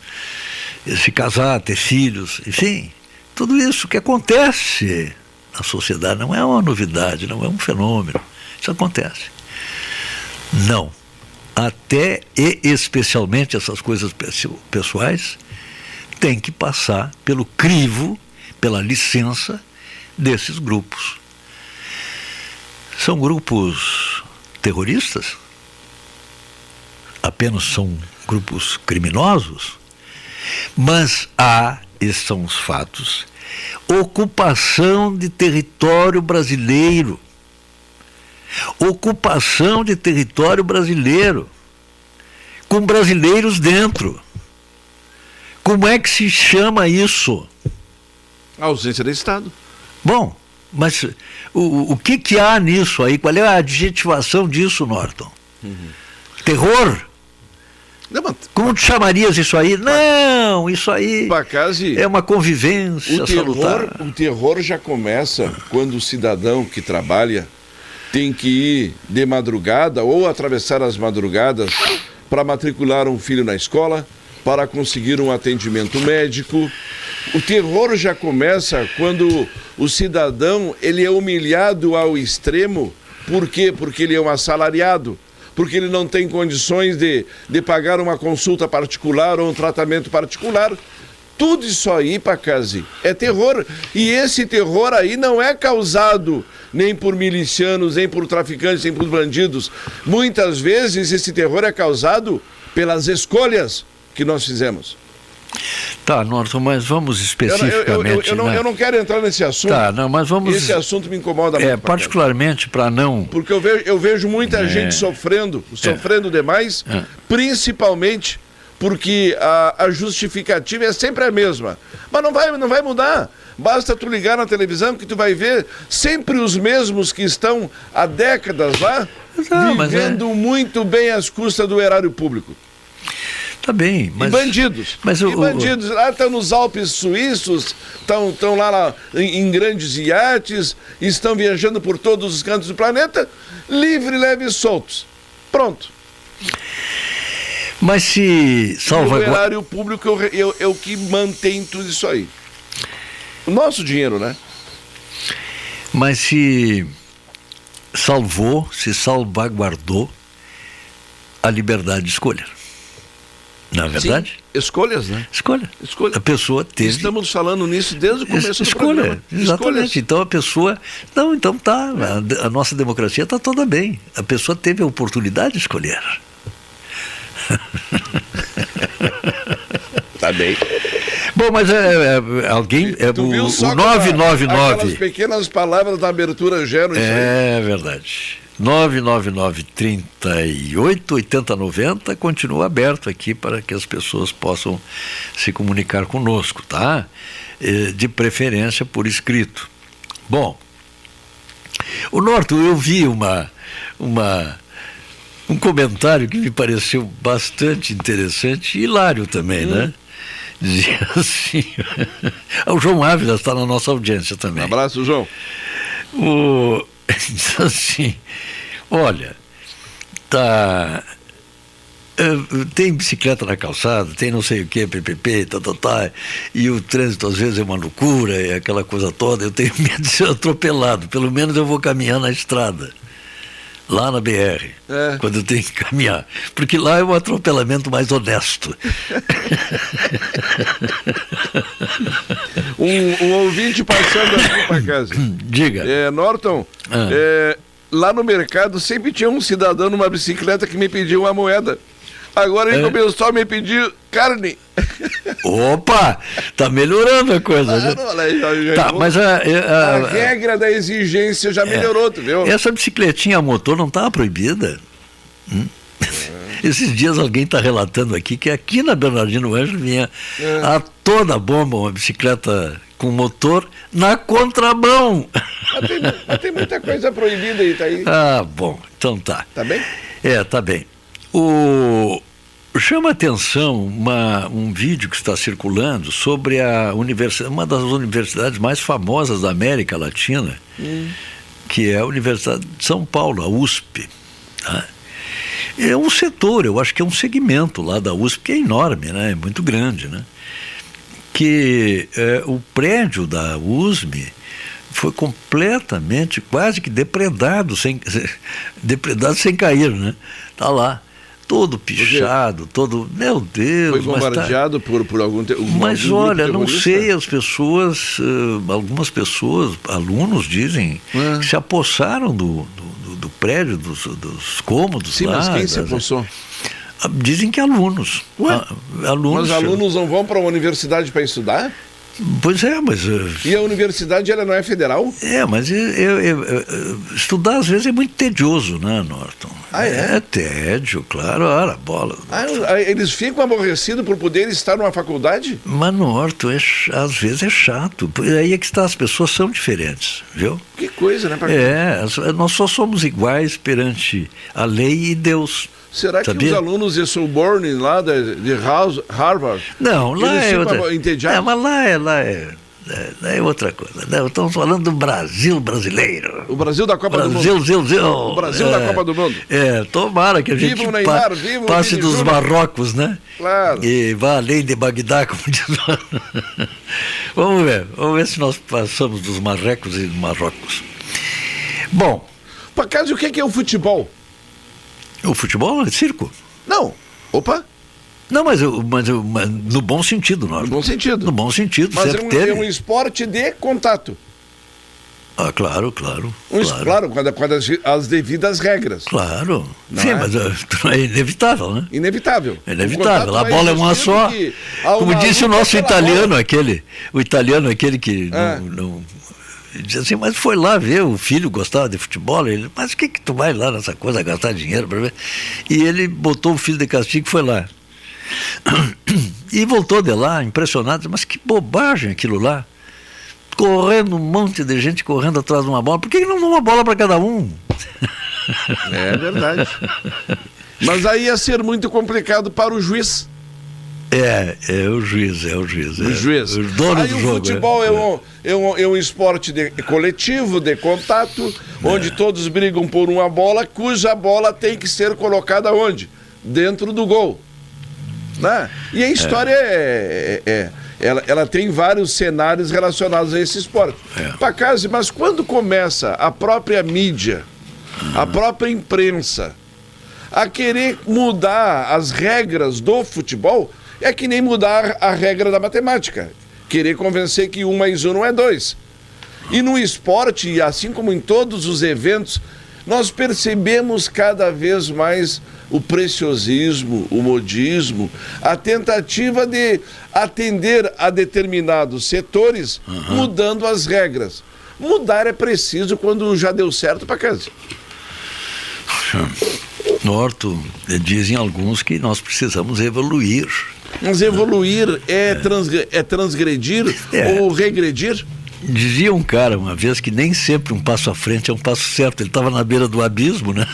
se casar, ter filhos, enfim, tudo isso que acontece na sociedade não é uma novidade, não é um fenômeno, isso acontece. Não. Até e especialmente essas coisas pessoais tem que passar pelo crivo, pela licença desses grupos. São grupos terroristas? Apenas são grupos criminosos? Mas esses são os fatos, ocupação de território brasileiro. Ocupação de território brasileiro, com brasileiros dentro. Como é que se chama isso? A ausência do Estado. Bom, mas o que há nisso aí? Qual é a adjetivação disso, Norton? Terror? Não, mas... Como tu chamarias isso aí? Não, isso aí é uma convivência salutar. O terror já começa quando o cidadão que trabalha tem que ir de madrugada ou atravessar as madrugadas para matricular um filho na escola, para conseguir um atendimento médico. O terror já começa quando o cidadão ele é humilhado ao extremo. Por quê? Porque ele é um assalariado, porque ele não tem condições de pagar uma consulta particular ou um tratamento particular. Tudo isso aí, Pacazzi, é terror. E esse terror aí não é causado nem por milicianos, nem por traficantes, nem por bandidos. Muitas vezes esse terror é causado pelas escolhas que nós fizemos. Tá, Norton, mas vamos especificamente... Eu não quero entrar nesse assunto. Tá, não, mas vamos... Esse assunto me incomoda muito. Particularmente para não... Porque eu vejo muita gente sofrendo demais, principalmente porque a justificativa é sempre a mesma. Mas não vai mudar. Basta tu ligar na televisão que tu vai ver sempre os mesmos que estão há décadas lá, vivendo muito bem às custas do erário público. Tá bem, mas... E bandidos. Bandidos lá estão nos Alpes suíços, estão lá em grandes iates, estão viajando por todos os cantos do planeta, livre, leve e soltos. Pronto. Mas se o erário público é o que mantém tudo isso aí. O nosso dinheiro, né? Mas se salvaguardou a liberdade de escolha. Não é verdade? Sim, escolhas, né? Escolha. A pessoa teve... Estamos falando nisso desde o começo do programa. Exatamente. Escolhas. Então a pessoa... Não, então tá. A nossa democracia está toda bem. A pessoa teve a oportunidade de escolher. Tá bem. Bom, mas alguém... Tu viu só o 999... Aquelas pequenas palavras da abertura geram isso aí. É verdade. 999-38-80-90 continua aberto aqui para que as pessoas possam se comunicar conosco, tá? De preferência por escrito. Bom, o Norton, eu vi um comentário que me pareceu bastante interessante e hilário também, né? Dizia assim... O João Ávila está na nossa audiência também. Um abraço, João. Diz assim, olha, tem bicicleta na calçada, tem não sei o que, PPP, e o trânsito às vezes é uma loucura, é aquela coisa toda, eu tenho medo de ser atropelado, pelo menos eu vou caminhar na estrada, lá na BR, quando eu tenho que caminhar, porque lá é um atropelamento mais honesto. Um ouvinte passando aqui para casa. Diga. Norton, lá no mercado sempre tinha um cidadão numa bicicleta que me pediu uma moeda. Agora ele começou a me pedir carne. Opa, tá melhorando a coisa. Né? Mas a regra da exigência já melhorou, tu viu? Essa bicicletinha a motor não estava proibida. Esses dias alguém está relatando aqui que aqui na Bernardino Ângelo vinha a toda bomba uma bicicleta com motor na contramão. Mas tem muita coisa proibida aí, tá aí. Ah, bom, então tá. Tá bem? Tá bem. Chama atenção um vídeo que está circulando sobre uma das universidades mais famosas da América Latina, que é a Universidade de São Paulo, a USP. Tá? É um setor, eu acho que é um segmento lá da USP, que é enorme, né? É muito grande, né? Que o prédio da USP foi completamente, quase que depredado sem cair, né? Tá lá, todo pichado, todo... Meu Deus! Foi bombardeado por algum... Mas olha, não sei, as pessoas, algumas pessoas, alunos dizem, que se apossaram do prédio, dos cômodos. Sim, lá, mas quem se apossou? Dizem que alunos. Mas alunos não vão para a universidade para estudar? Pois é, mas... E a universidade, ela não é federal? Mas estudar às vezes é muito tedioso, né, Norton? É tédio, claro, ora, bola. Eles ficam aborrecidos por poder estar numa faculdade? Mas, Norton, às vezes é chato. Aí é que está, as pessoas são diferentes, viu? Que coisa, né? Nós só somos iguais perante a lei e Deus. Será que os alunos de Sorbonne lá de Harvard... Não, lá é outra... entediados? Mas lá é outra coisa. Né? Estamos falando do Brasil brasileiro. O Brasil da Copa do Mundo. O Brasil da Copa do Mundo. Tomara que a gente passe dos Marrocos, né? Claro. E vá além de Bagdá, como diz. Vamos ver se nós passamos dos Marrecos e dos Marrocos. Bom... Por acaso, o que é o futebol? O futebol é circo? Não. Opa! Não, mas no bom sentido, Norton. No bom sentido. No bom sentido, Mas sempre teve. é um esporte de contato. Ah, claro. Claro, quando as devidas regras. Claro. Não Sim, é? mas é inevitável, né? Inevitável. É inevitável. O A contato bola é vai uma existir só. porque há Como uma disse o luta nosso pela italiano, bola. o italiano aquele que não diz assim, mas foi lá ver, o filho gostava de futebol, ele, mas o que tu vai lá nessa coisa, gastar dinheiro para ver? E ele botou o filho de castigo e foi lá. E voltou de lá, impressionado, mas que bobagem aquilo lá. Correndo, um monte de gente correndo atrás de uma bola, por que não dá uma bola para cada um? É verdade. Mas aí ia ser muito complicado para o juiz. É o juiz. O juiz. O dono aí do o jogo. futebol é um esporte coletivo, de contato, onde todos brigam por uma bola, cuja bola tem que ser colocada onde? Dentro do gol. Né? E a história ela tem vários cenários relacionados a esse esporte. Pacazzi, mas quando começa a própria mídia, a própria imprensa, a querer mudar as regras do futebol, é que nem mudar a regra da matemática. Querer convencer que 1 mais 1 não é 2. E no esporte, assim como em todos os eventos, nós percebemos cada vez mais o preciosismo, o modismo, a tentativa de atender a determinados setores, mudando as regras. Mudar é preciso quando já deu certo para casa. Norton, dizem alguns que nós precisamos evoluir. Mas evoluir é transgredir ou regredir? Dizia um cara uma vez que nem sempre um passo à frente é um passo certo. Ele estava na beira do abismo, né?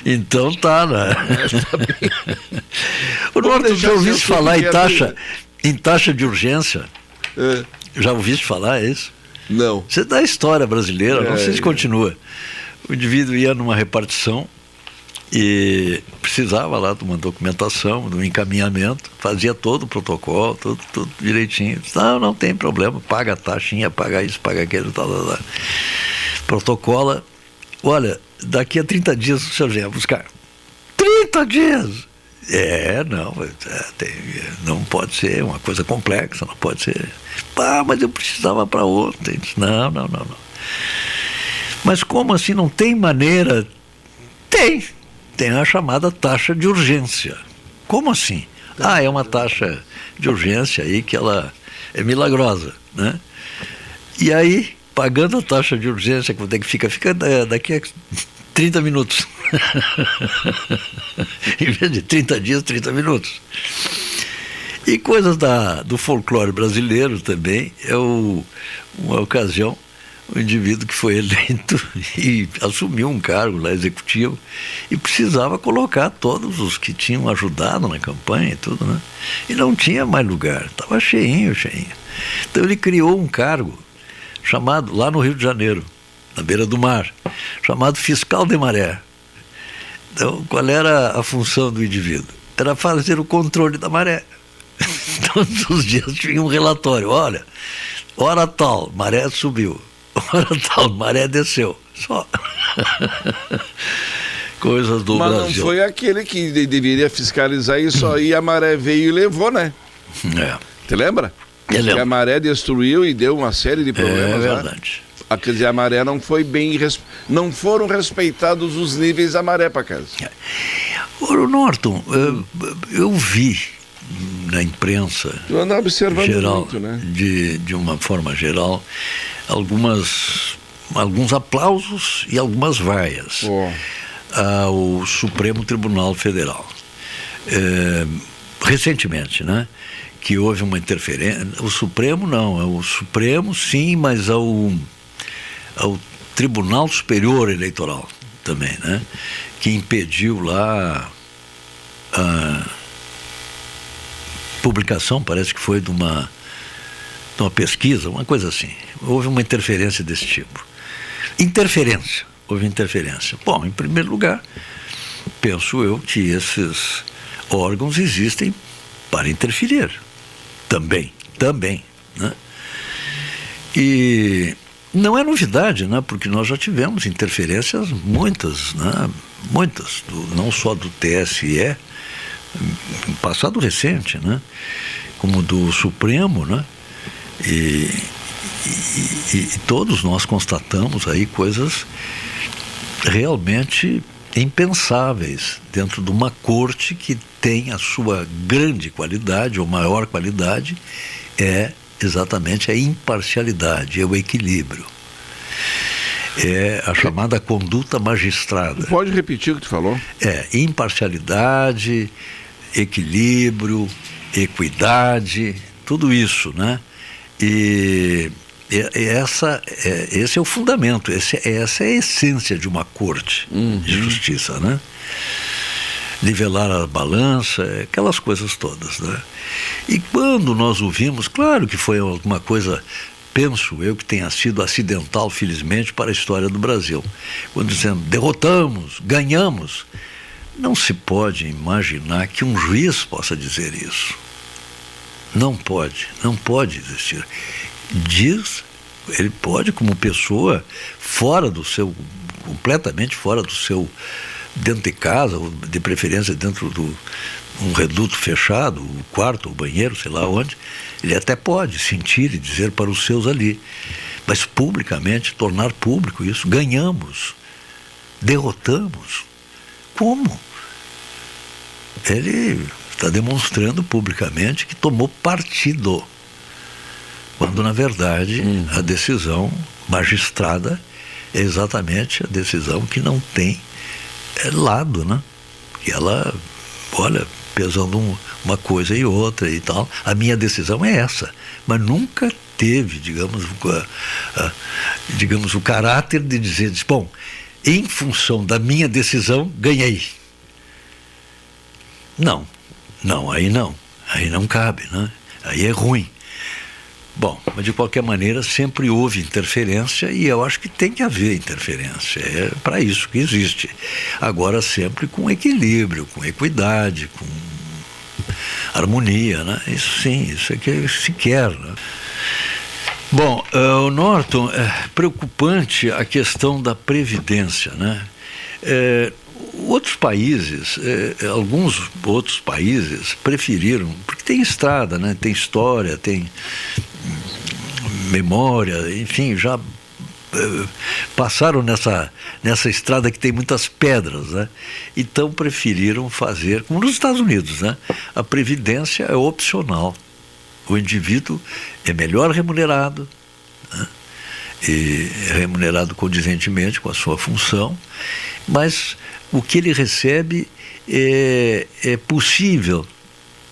Então tá, né? O Norton, já ouviste falar em taxa de urgência? Já ouviste falar isso? Não. Você dá a história brasileira, não sei se continua. O indivíduo ia numa repartição e precisava lá de uma documentação, de um encaminhamento, fazia todo o protocolo, tudo direitinho. Não tem problema, paga a taxinha, paga isso, paga aquilo, tal. Protocola, daqui a 30 dias o senhor vem buscar. 30 dias! Não pode ser uma coisa complexa, não pode ser. Mas eu precisava para ontem. Não. Mas como assim não tem maneira? Tem a chamada taxa de urgência. Como assim? É uma taxa de urgência aí que ela é milagrosa, né? E aí, pagando a taxa de urgência, quando é que fica daqui a 30 minutos. Em vez de 30 dias, 30 minutos. E coisas do folclore brasileiro também, uma ocasião, um indivíduo que foi eleito e assumiu um cargo lá executivo e precisava colocar todos os que tinham ajudado na campanha e tudo, né? E não tinha mais lugar, estava cheinho. Então ele criou um cargo chamado, lá no Rio de Janeiro, na beira do mar, chamado fiscal de maré. Então, qual era a função do indivíduo? Era fazer o controle da maré. Todos os dias tinha um relatório, hora tal, maré subiu. Hora tal, maré desceu. Só. Coisas do Brasil. Mas não foi aquele que deveria fiscalizar isso aí, a maré veio e levou, né? Te lembra? Que a maré destruiu e deu uma série de problemas. É verdade. Né? Quer dizer, a maré não foi não foram respeitados os níveis da maré para casa. Norton, eu vi na imprensa tu anda observando geral, muito, né? de uma forma geral, alguns aplausos e algumas vaias ao Supremo Tribunal Federal. Recentemente, né? Que houve uma interferência. O Supremo não, o Supremo sim, mas ao Tribunal Superior Eleitoral também, né? Que impediu lá a publicação, parece que foi de uma pesquisa, uma coisa assim. Houve uma interferência desse tipo. Houve interferência. Bom, em primeiro lugar, penso eu que esses órgãos existem para interferir. Também, né? E não é novidade, né? Porque nós já tivemos interferências muitas, né? muitas, não só do TSE, passado recente, né? Como do Supremo, né? E todos nós constatamos aí coisas realmente impensáveis dentro de uma corte que tem a sua grande qualidade, ou maior qualidade, é exatamente a imparcialidade, é o equilíbrio. É a chamada conduta magistrada. Pode repetir o que tu falou? É imparcialidade, equilíbrio, equidade, tudo isso, né? E esse é o fundamento, essa é a essência de uma corte de justiça, né? Nivelar a balança, aquelas coisas todas, né? E quando nós ouvimos, claro que foi alguma coisa, penso eu, que tenha sido acidental, felizmente, para a história do Brasil. Quando dizendo, derrotamos, ganhamos, não se pode imaginar que um juiz possa dizer isso. Não pode existir. Ele pode, como pessoa, completamente fora do seu, dentro de casa, de preferência dentro do um reduto fechado, o quarto, o banheiro, sei lá onde, ele até pode sentir e dizer para os seus ali, mas publicamente, tornar público isso, ganhamos, derrotamos. Como? Ele está demonstrando publicamente que tomou partido, quando na verdade a decisão magistrada é exatamente a decisão que não tem lado, né? Que ela, olha, pesando uma coisa e outra e tal, a minha decisão é essa, mas nunca teve, digamos, o caráter de dizer, bom, em função da minha decisão, ganhei. Não, aí não cabe, né? Aí é ruim. Bom, mas de qualquer maneira sempre houve interferência e eu acho que tem que haver interferência, é para isso que existe. Agora sempre com equilíbrio, com equidade, com harmonia, né? Isso sim, isso é que se quer, né? Bom, Norton, é preocupante a questão da previdência, né? Outros países, alguns outros países preferiram, porque tem estrada, né? Tem história, tem memória, enfim, já passaram nessa estrada que tem muitas pedras, né? Então preferiram fazer, como nos Estados Unidos, né? A previdência é opcional. O indivíduo é melhor remunerado, né? E é remunerado condizentemente com a sua função, mas o que ele recebe é possível,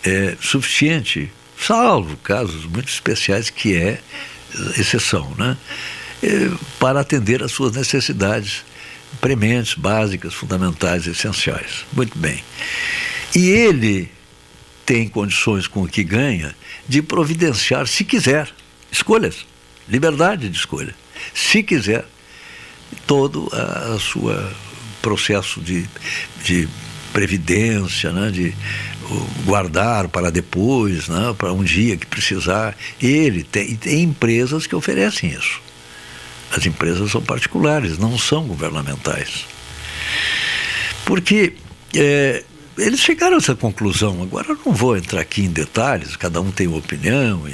é suficiente, salvo casos muito especiais, que é exceção, né? Para atender às suas necessidades prementes, básicas, fundamentais, essenciais. Muito bem. E ele tem condições com o que ganha de providenciar, se quiser, escolhas, liberdade de escolha, se quiser, todo a sua processo de previdência, né, de guardar para depois, né, para um dia que precisar. Ele tem empresas que oferecem isso. As empresas são particulares, não são governamentais. Porque eles chegaram a essa conclusão. Agora eu não vou entrar aqui em detalhes, cada um tem uma opinião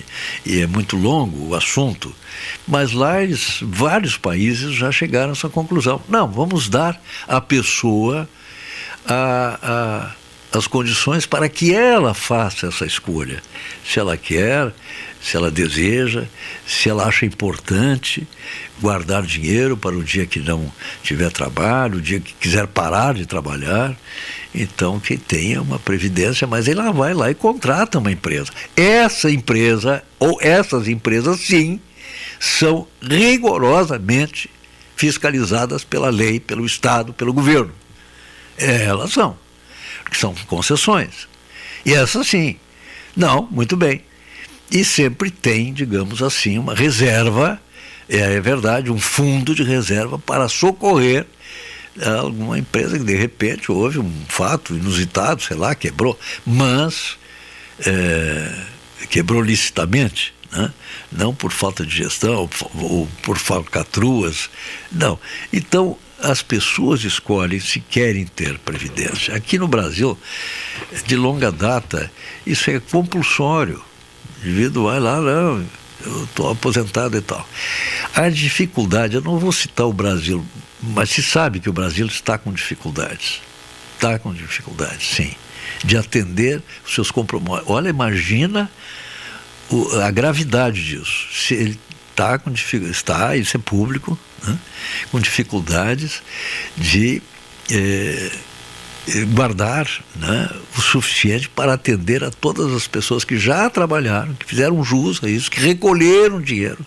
e é muito longo o assunto, mas lá vários países já chegaram a essa conclusão. Não, vamos dar à pessoa as condições para que ela faça essa escolha. Se ela quer, se ela deseja, se ela acha importante guardar dinheiro para o dia que não tiver trabalho, o dia que quiser parar de trabalhar. Então, que tenha uma previdência, mas ela vai lá e contrata uma empresa. Essa empresa, ou essas empresas, sim, são rigorosamente fiscalizadas pela lei, pelo Estado, pelo governo. Elas são, que são concessões. E essas sim. Não, muito bem. E sempre tem, digamos assim, uma reserva, é verdade, um fundo de reserva para socorrer alguma empresa que de repente houve um fato inusitado, sei lá, quebrou, mas quebrou licitamente, né? Não por falta de gestão ou por falcatruas, não. Então as pessoas escolhem se querem ter previdência. Aqui no Brasil, de longa data, isso é compulsório. O indivíduo vai lá, não, eu estou aposentado e tal. A dificuldade, eu não vou citar o Brasil, mas se sabe que o Brasil está com dificuldades. Está com dificuldades, sim, de atender os seus compromissos. Olha, imagina a gravidade disso. Se ele está com dificuldades, isso é público, né, com dificuldades de guardar, né, o suficiente para atender a todas as pessoas que já trabalharam, que fizeram jus a isso, que recolheram dinheiro,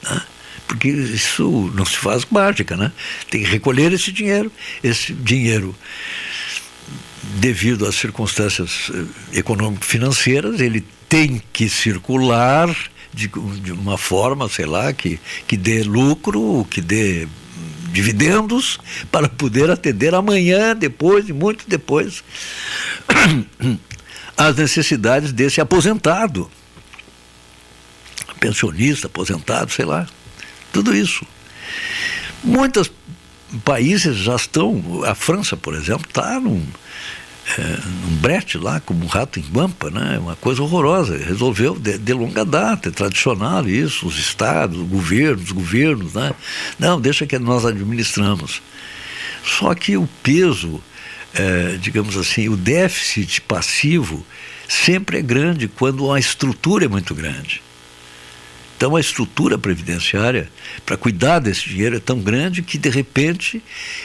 né, porque isso não se faz mágica, né? Tem que recolher esse dinheiro devido às circunstâncias econômico-financeiras, ele tem que circular de uma forma, sei lá, que dê lucro, que dê dividendos, para poder atender amanhã, depois e muito depois, as necessidades desse aposentado, pensionista, aposentado, sei lá, tudo isso. Muitos países já estão, a França, por exemplo, está num brete lá, como um rato em guampa, né? Uma coisa horrorosa. Resolveu de longa data, é tradicional isso, os estados, os governos, né? Não, deixa que nós administramos. Só que o peso, digamos assim, o déficit passivo sempre é grande quando a estrutura é muito grande. Então a estrutura previdenciária para cuidar desse dinheiro é tão grande que de repente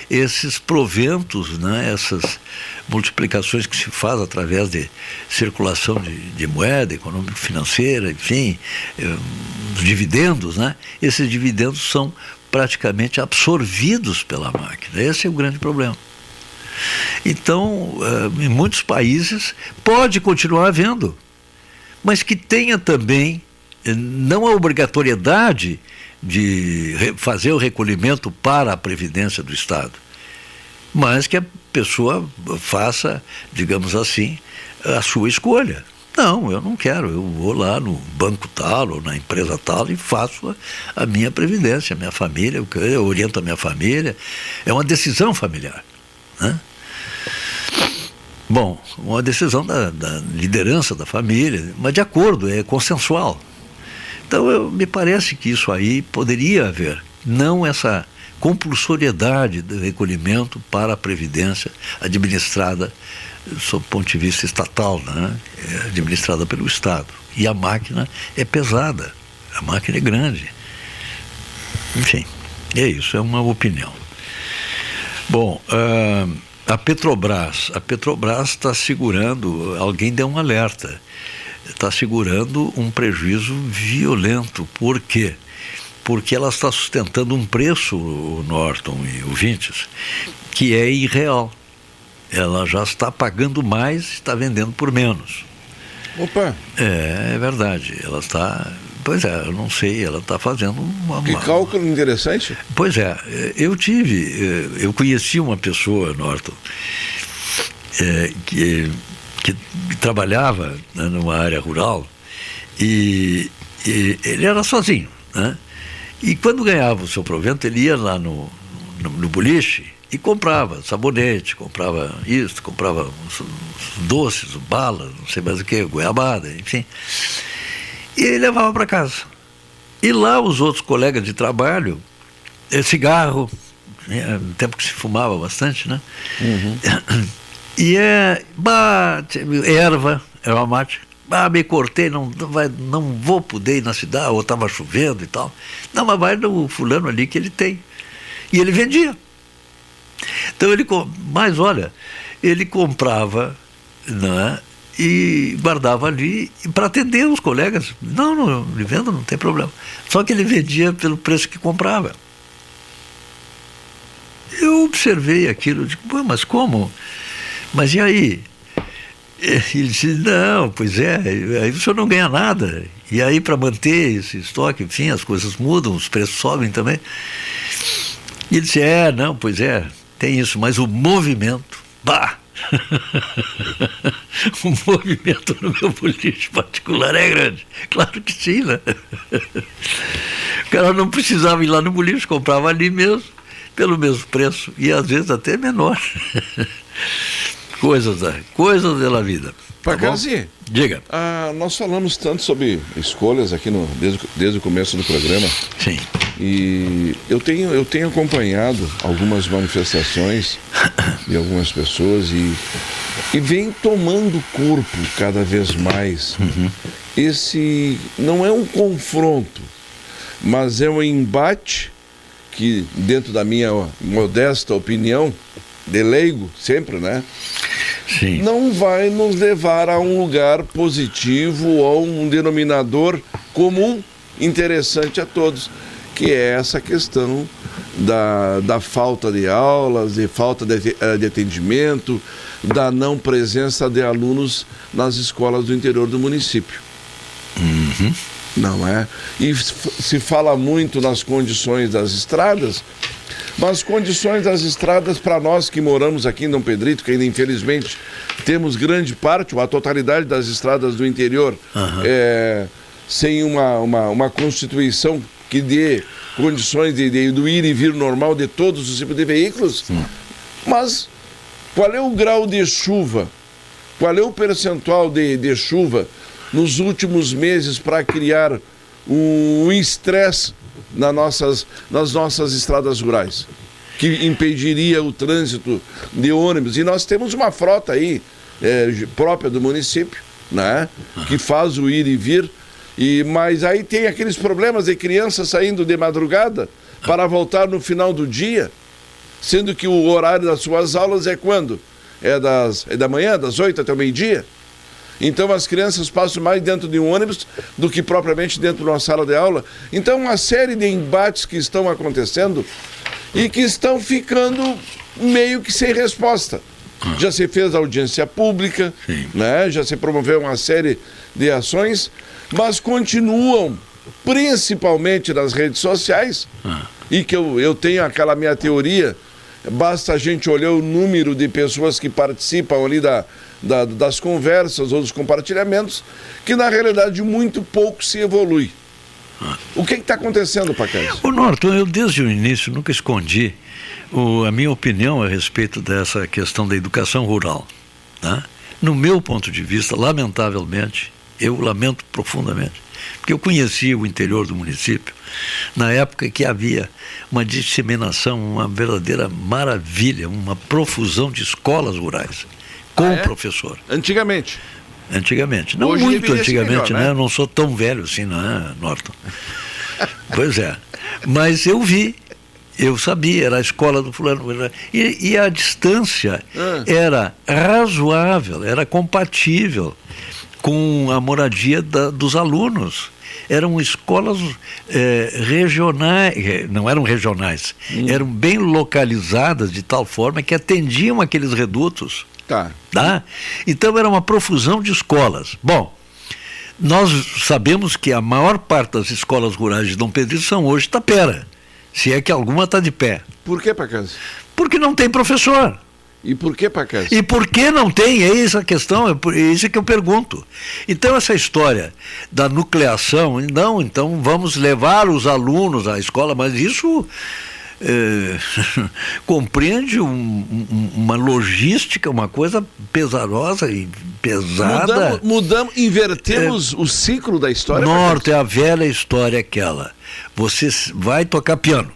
esses proventos, né, essas multiplicações que se faz através de circulação de moeda econômico-financeira, enfim, os dividendos, né, esses dividendos são praticamente absorvidos pela máquina. Esse é o grande problema. Então, em muitos países pode continuar havendo, mas que tenha também não a obrigatoriedade de fazer o recolhimento para a Previdência do Estado, mas que a pessoa faça, digamos assim, a sua escolha. Não, eu não quero, eu vou lá no banco tal ou na empresa tal e faço a minha previdência, a minha família, eu oriento a minha família, é uma decisão familiar, né? Bom, uma decisão da liderança da família, mas de acordo, é consensual. Então, me parece que isso aí poderia haver, não essa compulsoriedade do recolhimento para a Previdência administrada, sob o ponto de vista estatal, né? Administrada pelo Estado. E a máquina é pesada, a máquina é grande. Enfim, é isso, é uma opinião. Bom, a Petrobras está segurando, alguém deu um alerta, está segurando um prejuízo violento. Por quê? Porque ela está sustentando um preço, o Norton e ouvintes, que é irreal. Ela já está pagando mais, está vendendo por menos. Opa! É verdade. Ela está... Pois é, eu não sei, ela está fazendo uma... Que cálculo interessante. Pois é, eu conheci uma pessoa, Norton, que trabalhava, né, numa área rural, e ele era sozinho, né? E quando ganhava o seu provento, ele ia lá no boliche e comprava sabonete, comprava isso, comprava uns doces, balas, não sei mais o que, goiabada, enfim. E ele levava para casa. E lá os outros colegas de trabalho, cigarro, no tempo que se fumava bastante, né? Uhum. E erva mate. Me cortei, não vou poder ir na cidade, ou estava chovendo e tal. Não, mas vai no fulano ali que ele tem. E ele vendia. Então mas olha, ele comprava, né, e guardava ali para atender os colegas. Não, ele venda, não tem problema. Só que ele vendia pelo preço que comprava. Eu observei aquilo, digo, mas como? Mas e aí? Ele disse, não, pois é, aí o senhor não ganha nada. E aí, para manter esse estoque, enfim, as coisas mudam, os preços sobem também. E ele disse, não, pois é, tem isso, mas o movimento, o movimento no meu boliche particular é grande. Claro que sim, né? O cara não precisava ir lá no boliche, comprava ali mesmo. pelo mesmo preço e às vezes até menor. Coisas da vida. Pacazzi, diga. Nós falamos tanto sobre escolhas aqui desde o começo do programa. Sim. E eu tenho acompanhado algumas manifestações de algumas pessoas e vem tomando corpo cada vez mais. Esse não é um confronto, mas é um embate que, dentro da minha modesta opinião, de leigo sempre, né? Sim. Não vai nos levar a um lugar positivo ou um denominador comum interessante a todos, que é essa questão da falta de aulas, de falta de atendimento, da não presença de alunos nas escolas do interior do município. Não é? E se fala muito nas condições das estradas, mas condições das estradas para nós que moramos aqui em Dom Pedrito, que ainda infelizmente temos grande parte, a totalidade das estradas do interior, sem uma constituição que dê condições do ir e vir normal de todos os tipos de veículos. Mas qual é o grau de chuva? Qual é o percentual de chuva nos últimos meses para criar um estresse nas nossas estradas rurais, que impediria o trânsito de ônibus? E nós temos uma frota aí própria do município, né, que faz o ir e vir, mas aí tem aqueles problemas de crianças saindo de madrugada para voltar no final do dia, sendo que o horário das suas aulas é quando? É da manhã, das 8 até o meio-dia. Então as crianças passam mais dentro de um ônibus do que propriamente dentro de uma sala de aula. Então uma série de embates que estão acontecendo e que estão ficando meio que sem resposta. Já se fez audiência pública, né? Já se promoveu uma série de ações, mas continuam, principalmente nas redes sociais, e que eu tenho aquela minha teoria, basta a gente olhar o número de pessoas que participam ali das conversas ou dos compartilhamentos, que na realidade muito pouco se evolui. O que está acontecendo, Pacazzi? Ô Norton, eu desde o início nunca escondi a minha opinião a respeito dessa questão da educação rural, tá? No meu ponto de vista, lamentavelmente, eu lamento profundamente, porque eu conhecia o interior do município na época que havia uma disseminação, uma verdadeira maravilha, uma profusão de escolas rurais com professor. Antigamente, não hoje muito antigamente, melhor, né? Eu não sou tão velho assim, não é, Norton? Pois é, mas eu sabia, era a escola do fulano, e a distância era razoável, era compatível com a moradia dos alunos. Eram escolas regionais, não eram regionais, eram bem localizadas de tal forma que atendiam aqueles redutos. Tá? Então era uma profusão de escolas. Bom, nós sabemos que a maior parte das escolas rurais de Dom Pedrito são hoje tapera, se é que alguma está de pé. Por que, Pacazzi? Porque não tem professor. E por que, Pacazzi? E por que não tem? É essa a questão, é isso que eu pergunto. Então essa história da nucleação, não, então vamos levar os alunos à escola, mas isso compreende uma logística, uma coisa pesarosa e pesada. Invertemos o ciclo da história. Norte, é a velha história aquela. Você vai tocar piano,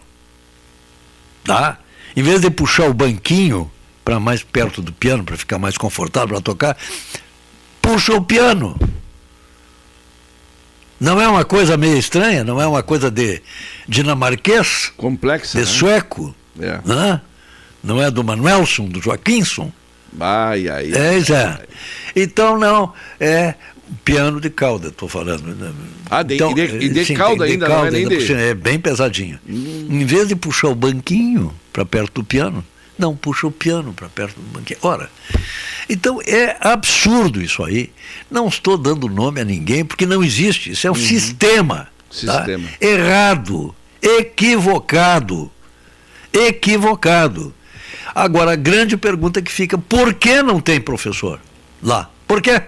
tá? Em vez de puxar o banquinho para mais perto do piano, para ficar mais confortável para tocar, puxa o piano. Não é uma coisa meio estranha? Não é uma coisa de dinamarquês? Complexa, de sueco? Né? Não é do Manuelson, do Joaquinson? Então não, é piano de cauda, estou falando. Então, de cauda ainda, não é nem de... É bem pesadinho. Em vez de puxar o banquinho para perto do piano, não, puxa o piano para perto do banquinho. Ora, então é absurdo isso aí. Não estou dando nome a ninguém, porque não existe. Isso é um sistema. Tá? Errado, equivocado. Agora, a grande pergunta que fica, por que não tem professor lá? Por quê?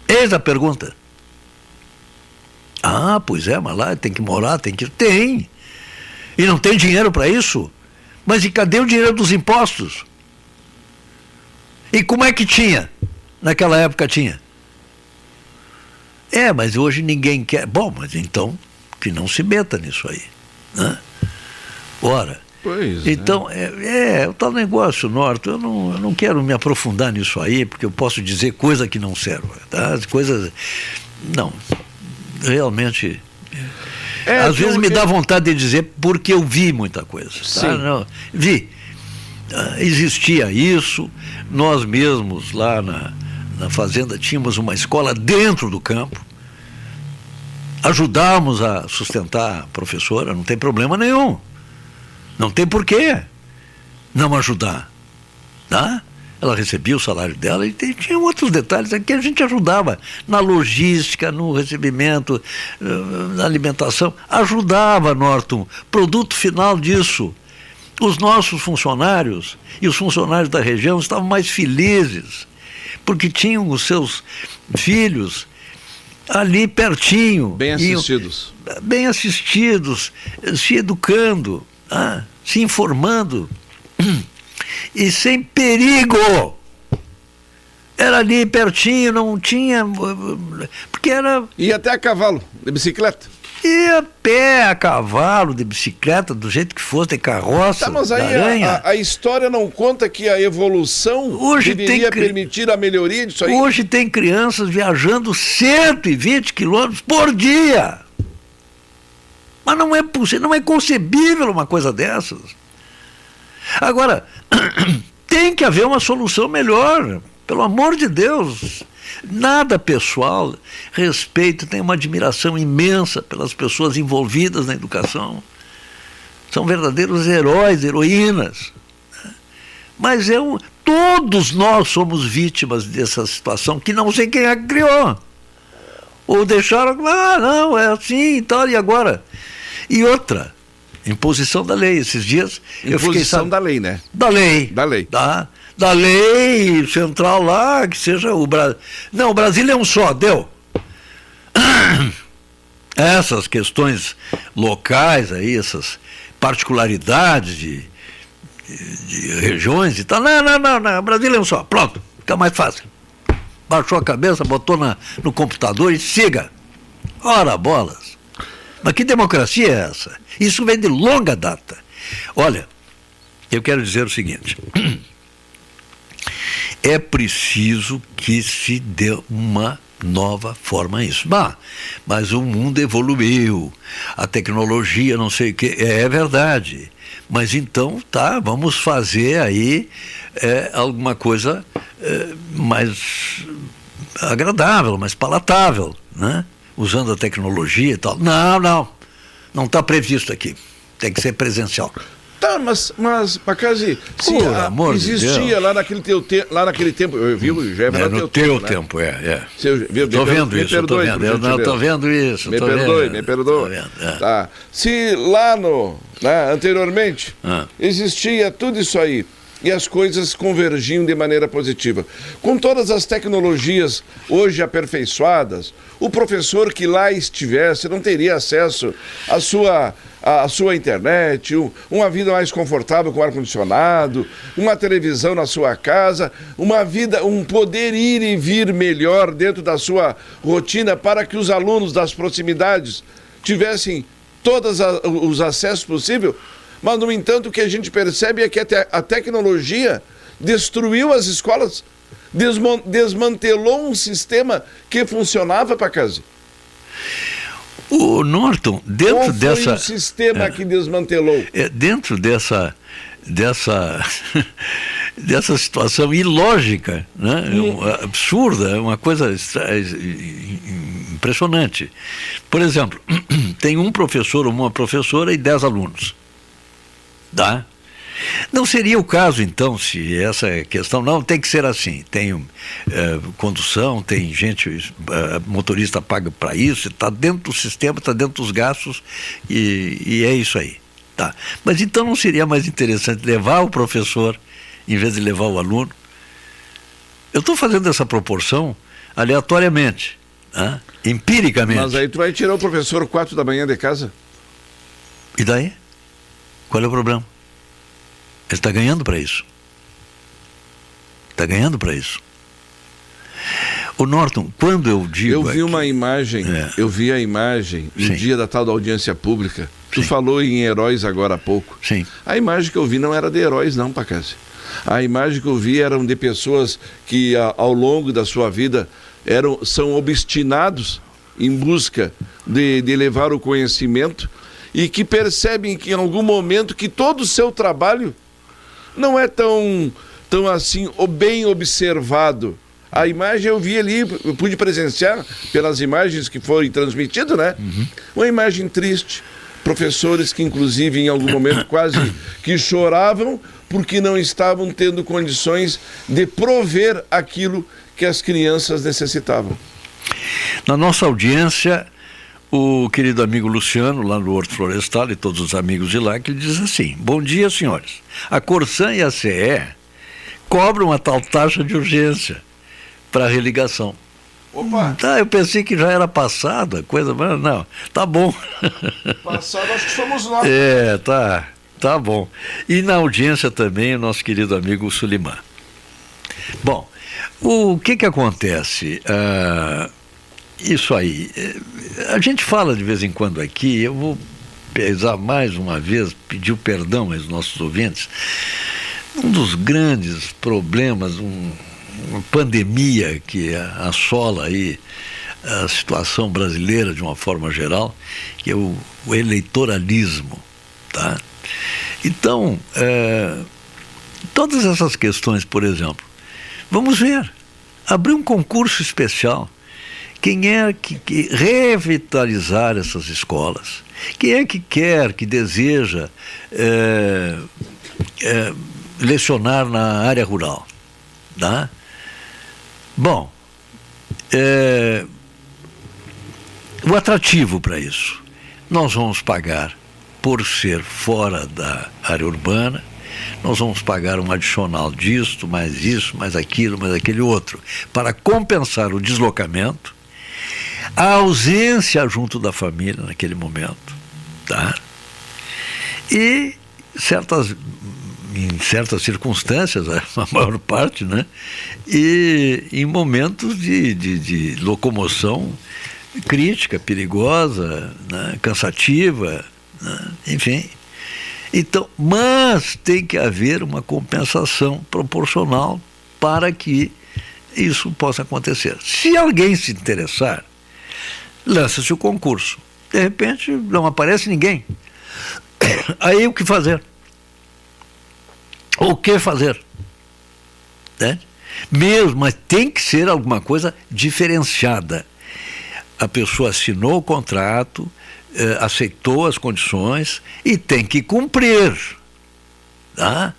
Eis a pergunta. Pois é, mas lá tem que morar, tem. E não tem dinheiro para isso? Mas e cadê o dinheiro dos impostos? E como é que tinha? Naquela época tinha. Mas hoje ninguém quer. Bom, mas então que não se meta nisso aí, né? Ora, Pois então, o tal negócio, Norton, eu não quero me aprofundar nisso aí, porque eu posso dizer coisa que não serve, tá? As coisas, não, realmente, às vezes me dá vontade de dizer, porque eu vi muita coisa, tá? Não, vi, existia isso, nós mesmos lá na fazenda tínhamos uma escola dentro do campo, ajudávamos a sustentar a professora, não tem problema nenhum. Não tem porquê não ajudar, tá? Ela recebia o salário dela e tinha outros detalhes que a gente ajudava na logística, no recebimento, na alimentação. Ajudava, Norton. Produto final disso. Os nossos funcionários e os funcionários da região estavam mais felizes, porque tinham os seus filhos ali pertinho. Bem assistidos. Bem assistidos, se educando, se informando e sem perigo. Era ali pertinho, não tinha, porque era... Ia até a cavalo, de bicicleta. Ia a pé, a cavalo, de bicicleta, do jeito que fosse, de carroça, tá, mas aí aranha. A história não conta que a evolução hoje deveria permitir a melhoria disso aí? Hoje tem crianças viajando 120 quilômetros por dia. Mas não é possível, não é concebível uma coisa dessas. Agora, tem que haver uma solução melhor, pelo amor de Deus. Nada pessoal, respeito, tenho uma admiração imensa pelas pessoas envolvidas na educação. São verdadeiros heróis, heroínas. Mas todos nós somos vítimas dessa situação que não sei quem a criou. Ou deixaram, não, é assim e tal, e agora? E outra, imposição da lei. Esses dias eu fiquei... Imposição da lei, né? Da lei. Da lei. Da lei central lá, que seja o Brasil. Não, o Brasil é um só, deu. Essas questões locais aí, essas particularidades de regiões e tal. Não, o Brasil é um só. Pronto, fica mais fácil. Baixou a cabeça, botou no computador e siga. Ora, bolas. Mas que democracia é essa? Isso vem de longa data. Olha, eu quero dizer o seguinte. É preciso que se dê uma nova forma a isso. Mas o mundo evoluiu, a tecnologia, não sei o que, é verdade. Mas então, vamos fazer aí alguma coisa mais agradável, mais palatável, né? Usando a tecnologia e tal. Não está previsto aqui. Tem que ser presencial. Tá, mas Pacazzi, se existia lá naquele tempo, eu vi, já era no teu tempo, Estou vendo isso, estou vendo isso. Me perdoe. Tá. Se lá anteriormente existia tudo isso aí, e as coisas convergiam de maneira positiva. Com todas as tecnologias hoje aperfeiçoadas, o professor que lá estivesse não teria acesso à sua internet, uma vida mais confortável com ar-condicionado, uma televisão na sua casa, um poder ir e vir melhor dentro da sua rotina para que os alunos das proximidades tivessem todos os acessos possíveis. Mas, no entanto, o que a gente percebe é que a tecnologia destruiu as escolas, desmantelou um sistema que funcionava, Pacazzi. O Norton, dentro dessa... Qual foi o sistema que desmantelou? Dentro dessa situação ilógica, né? Absurda, uma coisa impressionante. Por exemplo, tem um professor ou uma professora e 10 alunos. Tá? Não seria o caso, então, se essa questão... Não, tem que ser assim. Tem condução, tem gente, motorista paga para isso, está dentro do sistema, está dentro dos gastos e é isso aí. Tá. Mas então não seria mais interessante levar o professor em vez de levar o aluno? Eu estou fazendo essa proporção aleatoriamente, né? Empiricamente. Mas aí tu vai tirar o professor 4 da manhã de casa? E daí? Qual é o problema? Ele está ganhando para isso. Está ganhando para isso. O Norton, quando eu digo... Eu vi uma imagem, eu vi a imagem no dia da tal da audiência pública. Tu falou em heróis agora há pouco. Sim. A imagem que eu vi não era de heróis não, Pacassi. A imagem que eu vi eram de pessoas que ao longo da sua vida são obstinados em busca de levar o conhecimento e que percebem que em algum momento que todo o seu trabalho não é tão assim bem observado. A imagem eu vi ali, eu pude presenciar pelas imagens que foram transmitidas, né? Uma imagem triste. Professores que inclusive em algum momento quase que choravam porque não estavam tendo condições de prover aquilo que as crianças necessitavam. Na nossa audiência, o querido amigo Luciano, lá no Horto Florestal, e todos os amigos de lá, que ele diz assim: bom dia, senhores. A Corsan e a CE cobram a tal taxa de urgência para religação. Opa! Tá, eu pensei que já era passada a coisa, mas não, tá bom. Passado, acho que somos nós. Tá bom. E na audiência também o nosso querido amigo Suliman. Bom, o que acontece? Isso aí, a gente fala de vez em quando aqui, eu vou pesar mais uma vez, pedir o perdão aos nossos ouvintes. Um dos grandes problemas, uma pandemia que assola aí a situação brasileira de uma forma geral, que é o eleitoralismo, tá? Então, todas essas questões, por exemplo, vamos ver, abrir um concurso especial. Quem é que revitalizar essas escolas? Quem é que quer, que deseja lecionar na área rural? Tá? Bom, o atrativo para isso, nós vamos pagar por ser fora da área urbana, nós vamos pagar um adicional disto, mais isso, mais aquilo, mais aquele outro, para compensar o deslocamento, a ausência junto da família naquele momento, tá? E em certas circunstâncias, a maior parte, né? E em momentos de locomoção crítica, perigosa, né? Cansativa, né? Enfim. Então, mas tem que haver uma compensação proporcional para que isso possa acontecer. Se alguém se interessar, lança-se o concurso. De repente, não aparece ninguém. Aí o que fazer? O que fazer? Né? Mesmo, mas tem que ser alguma coisa diferenciada. A pessoa assinou o contrato, aceitou as condições e tem que cumprir. Tá?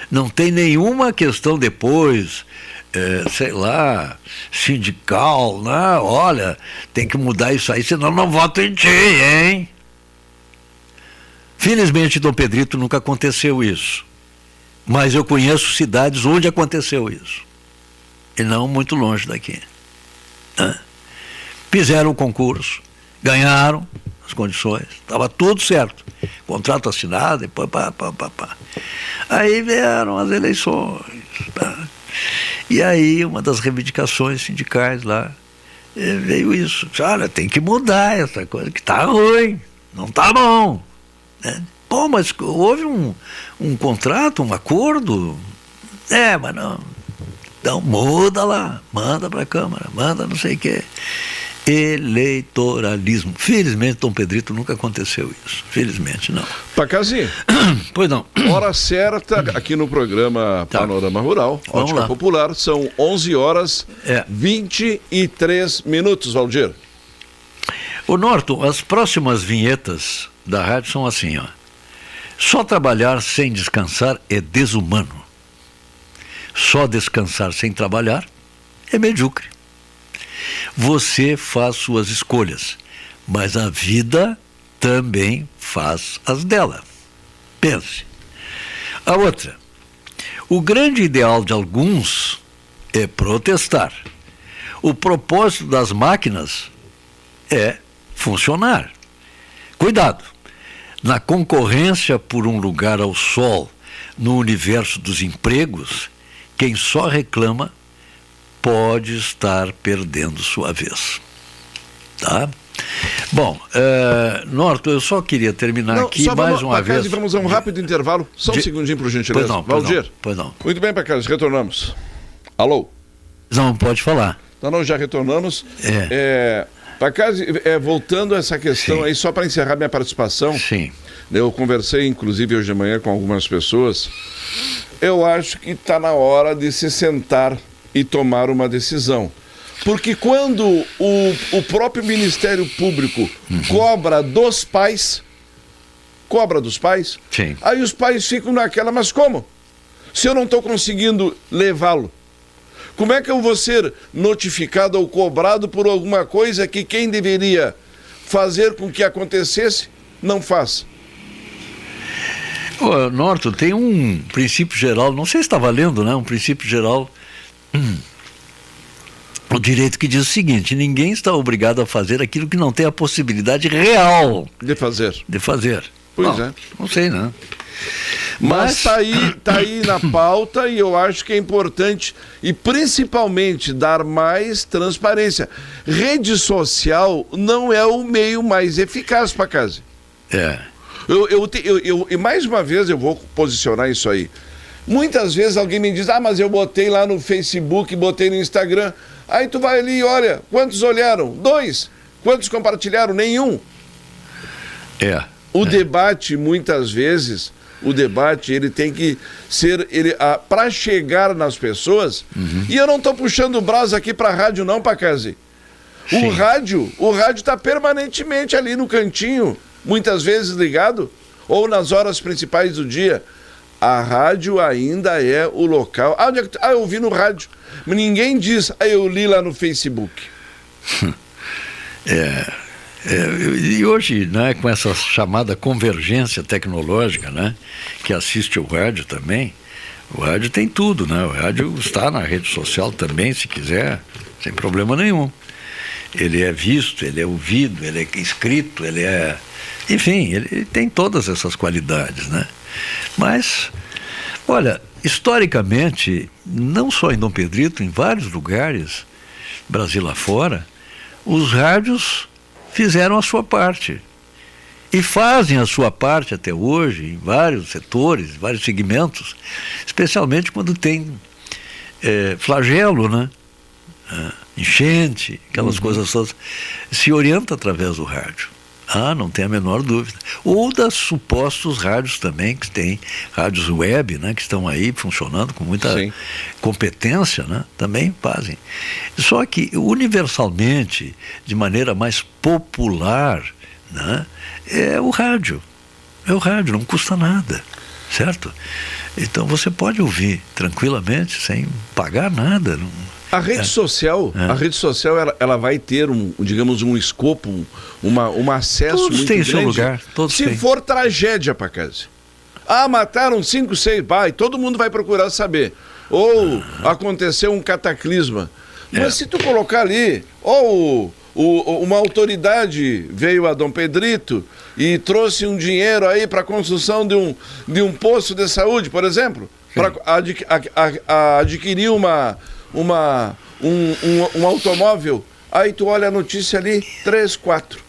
Não tem nenhuma questão depois, sei lá, sindical, né? Olha, tem que mudar isso aí, senão não voto em ti, hein? Felizmente, em Dom Pedrito nunca aconteceu isso. Mas eu conheço cidades onde aconteceu isso. E não muito longe daqui. Né? Fizeram o concurso, ganharam as condições, estava tudo certo. Contrato assinado, depois pá. Aí vieram as eleições. Pá. E aí uma das reivindicações sindicais lá veio isso. Olha, tem que mudar essa coisa, que está ruim, não está bom. Né? Pô, mas houve um contrato, um acordo? Mas não. Então muda lá, manda para a Câmara, manda não sei o quê. Eleitoralismo. Felizmente, Dom Pedrito nunca aconteceu isso. Felizmente, não. Pacassi. Pois não. Hora certa aqui no programa Panorama Rural, Ótica Popular, são 11 horas 23 minutos, Valdir. Ô Norton, as próximas vinhetas da rádio são assim, ó. Só trabalhar sem descansar é desumano. Só descansar sem trabalhar é medíocre. Você faz suas escolhas, mas a vida também faz as dela. Pense. A outra. O grande ideal de alguns é protestar. O propósito das máquinas é funcionar. Cuidado. na concorrência por um lugar ao sol no universo dos empregos, quem só reclama pode estar perdendo sua vez. Tá? Bom, Norton, eu só queria terminar aqui mais uma vez. Vamos a um rápido intervalo, só um segundinho, por gentileza. Valdir. Pois não. Muito bem, Pacazzi, retornamos. Alô? Não, pode falar. Não, já retornamos. Pacazzi, voltando a essa questão aí, só para encerrar minha participação. Sim. Eu conversei, inclusive, hoje de manhã com algumas pessoas. Eu acho que está na hora de se sentar e tomar uma decisão. Porque quando o próprio Ministério Público cobra dos pais, Sim. Aí os pais ficam naquela, mas como? Se eu não estou conseguindo levá-lo, como é que eu vou ser notificado ou cobrado por alguma coisa que quem deveria fazer com que acontecesse, não faz? Norton, tem um princípio geral, não sei se está valendo, né? Um princípio geral, o direito que diz o seguinte: ninguém está obrigado a fazer aquilo que não tem a possibilidade real de fazer. Pois não, é. Não sei, né? Mas tá aí na pauta, e eu acho que é importante, e principalmente dar mais transparência. Rede social não é o meio mais eficaz, Pacazzi. E mais uma vez eu vou posicionar isso aí. Muitas vezes alguém me diz, mas eu botei lá no Facebook, botei no Instagram. Aí tu vai ali e olha, quantos olharam? 2. Quantos compartilharam? Nenhum. O debate, muitas vezes, ele tem que ser, para chegar nas pessoas, e eu não estou puxando o braço aqui para a rádio não, Pacazzi. O rádio está permanentemente ali no cantinho, muitas vezes ligado, ou nas horas principais do dia. A rádio ainda é o local. Eu ouvi no rádio. Mas ninguém diz, eu li lá no Facebook. E hoje, né, com essa chamada convergência tecnológica, né, que assiste o rádio também, o rádio tem tudo, né? O rádio está na rede social também, se quiser, sem problema nenhum. Ele é visto, ele é ouvido, ele é escrito, enfim, ele tem todas essas qualidades, né? Mas, olha, historicamente, não só em Dom Pedrito, em vários lugares, Brasil afora, os rádios fizeram a sua parte. E fazem a sua parte até hoje, em vários setores, vários segmentos, especialmente quando tem flagelo, né? Enchente, aquelas coisas todas, se orienta através do rádio. Não tem a menor dúvida. Ou das supostos rádios também, que tem rádios web, né, que estão aí funcionando com muita competência, né, também fazem. Só que universalmente, de maneira mais popular, né, é o rádio. Não custa nada, certo? Então você pode ouvir tranquilamente, sem pagar nada. A rede social, ela vai ter digamos, um escopo, um acesso todos muito têm grande. Seu lugar, se for tragédia, Pacazzi. Mataram 5, 6, todo mundo vai procurar saber. Ou aconteceu um cataclisma. Mas se tu colocar ali, uma autoridade veio a Dom Pedrito e trouxe um dinheiro aí para a construção de um posto de saúde, por exemplo, para adquirir um automóvel, aí tu olha a notícia ali, 3, 4.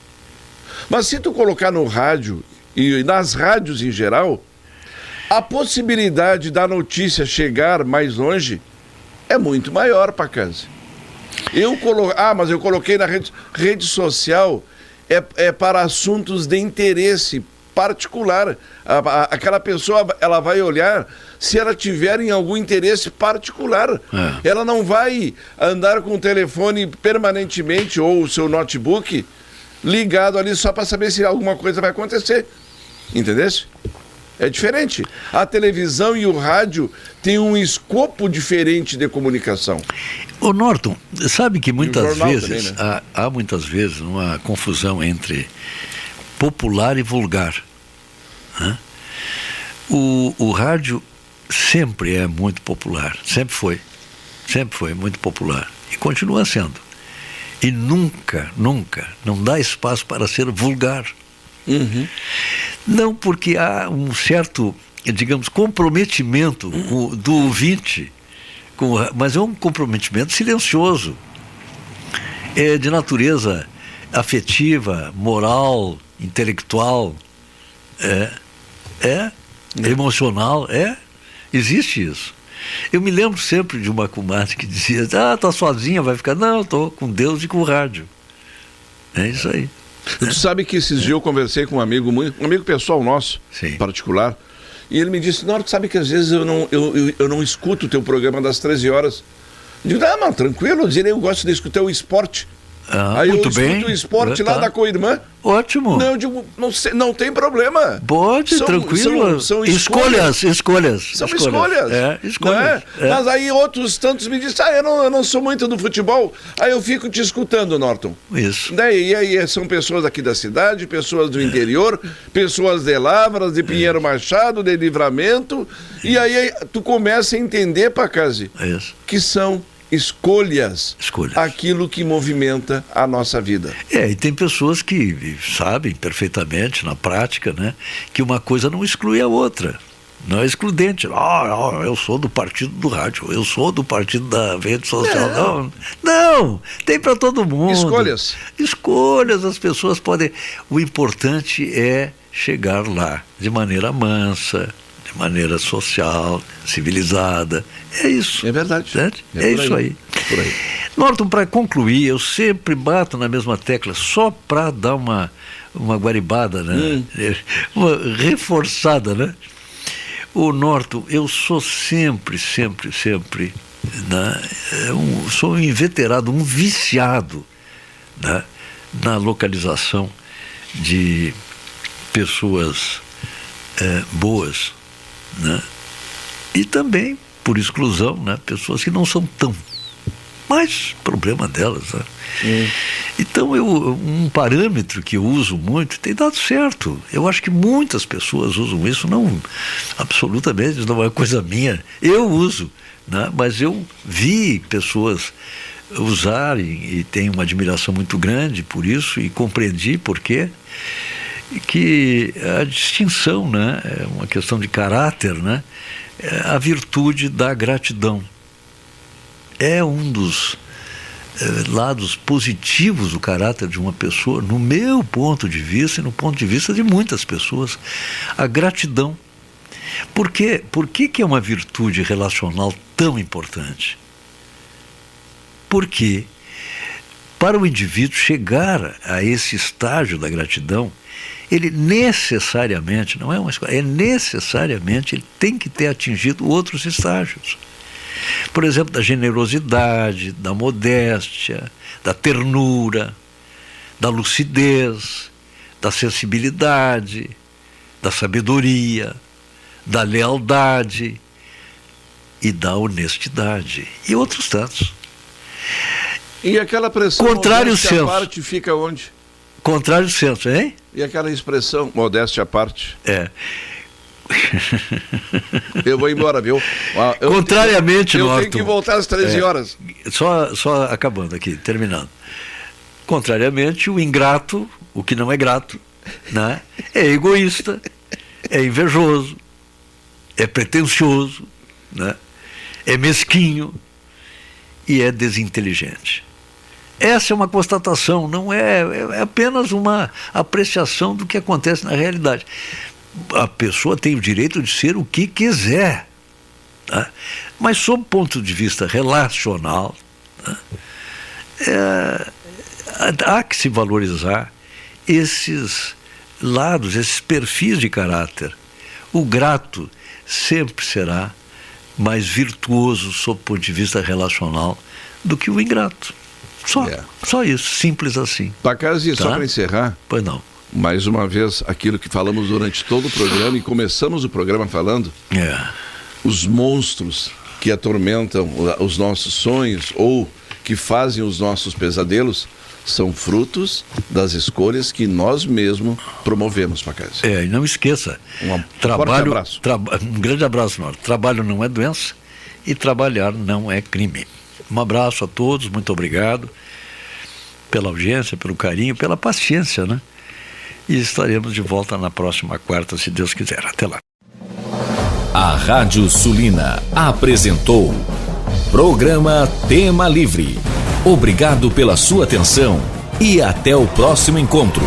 Mas se tu colocar no rádio, e nas rádios em geral, a possibilidade da notícia chegar mais longe é muito maior, Pacazzi. Mas eu coloquei na rede social, é para assuntos de interesse particular. Aquela pessoa, ela vai olhar se ela tiver em algum interesse particular. Ela não vai andar com o telefone permanentemente ou o seu notebook ligado ali só para saber se alguma coisa vai acontecer. Entendesse? É diferente. A televisão e o rádio têm um escopo diferente de comunicação. Ô Norton, sabe que muitas vezes também, né? há muitas vezes uma confusão entre popular e vulgar, né? O rádio sempre é muito popular, sempre foi muito popular e continua sendo. E nunca não dá espaço para ser vulgar. Não, porque há um certo, digamos, comprometimento do ouvinte, mas é um comprometimento silencioso. É de natureza afetiva, moral, intelectual, emocional, existe isso. Eu me lembro sempre de uma comadre que dizia, tá sozinha, vai ficar, não, tô com Deus e com o rádio. É isso aí. Tu sabe que esses dias eu conversei com um amigo pessoal nosso, Sim. particular, e ele me disse, não, tu sabe que às vezes eu não escuto o teu programa das 13 horas. Eu digo, mano, tranquilo, eu gosto de escutar o esporte. Aí muito eu bem. escuto o esporte lá da co-irmã. Ótimo. Não, eu digo, não tem problema. Pode, tranquilo. São escolhas. São escolhas. Escolhas. Mas aí outros tantos me dizem, eu não sou muito do futebol. Aí eu fico te escutando, Norton. Isso. E aí são pessoas aqui da cidade, pessoas do interior, pessoas de Lavras, de Pinheiro Machado, de Livramento. E aí tu começa a entender, Pacazzi, que são escolhas, aquilo que movimenta a nossa vida. E tem pessoas que sabem perfeitamente, na prática, né, que uma coisa não exclui a outra. Não é excludente. Eu sou do partido do rádio, eu sou do partido da rede social. Não, tem para todo mundo. Escolhas, as pessoas podem... O importante é chegar lá de maneira mansa, de maneira social, civilizada. É isso. É verdade. É isso aí. Por aí. Norton, para concluir, eu sempre bato na mesma tecla, só para dar uma guaribada, né? Uma reforçada, né? O Norton, eu sou sempre, né? Sou um inveterado, um viciado, né? Na localização de pessoas boas, né? E também, por exclusão, né, pessoas que não são tão, mas problema delas, né? Então um parâmetro que eu uso muito tem dado certo. Eu acho que muitas pessoas usam isso, não absolutamente, não é coisa minha, eu uso, né? Mas eu vi pessoas usarem e tenho uma admiração muito grande por isso e compreendi por quê. Que a distinção, né, é uma questão de caráter, né, é a virtude da gratidão. É um dos lados positivos do caráter de uma pessoa, no meu ponto de vista e no ponto de vista de muitas pessoas, a gratidão. Por que é uma virtude relacional tão importante? Porque para o indivíduo chegar a esse estágio da gratidão, ele necessariamente, não é uma escolha, necessariamente ele tem que ter atingido outros estágios. Por exemplo, da generosidade, da modéstia, da ternura, da lucidez, da sensibilidade, da sabedoria, da lealdade e da honestidade. E outros tantos. E aquela pressão contrário senso. A parte fica onde? Contrário senso, hein? E aquela expressão, modéstia à parte? Eu vou embora, viu? Contrariamente, eu Norton, tenho que voltar às 13 horas. Só acabando aqui, terminando. Contrariamente, o ingrato, o que não é grato, né, é egoísta, é invejoso, é pretensioso, né, é mesquinho e é desinteligente. Essa é uma constatação, não é apenas uma apreciação do que acontece na realidade. A pessoa tem o direito de ser o que quiser, tá? Mas sob o ponto de vista relacional, tá? Há que se valorizar esses lados, esses perfis de caráter. O grato sempre será mais virtuoso sob o ponto de vista relacional do que o ingrato. Só isso, simples assim. Pacazzi, só para encerrar. Pois não. Mais uma vez, aquilo que falamos durante todo o programa, e começamos o programa falando, os monstros que atormentam os nossos sonhos ou que fazem os nossos pesadelos são frutos das escolhas que nós mesmos promovemos, Pacazzi. E não esqueça, forte abraço. Um grande abraço, Norton. Trabalho não é doença e trabalhar não é crime. Um abraço a todos, muito obrigado pela audiência, pelo carinho, pela paciência, né? e estaremos de volta na próxima quarta, se Deus quiser. Até lá. A Rádio Sulina apresentou Programa Tema Livre. Obrigado pela sua atenção e até o próximo encontro.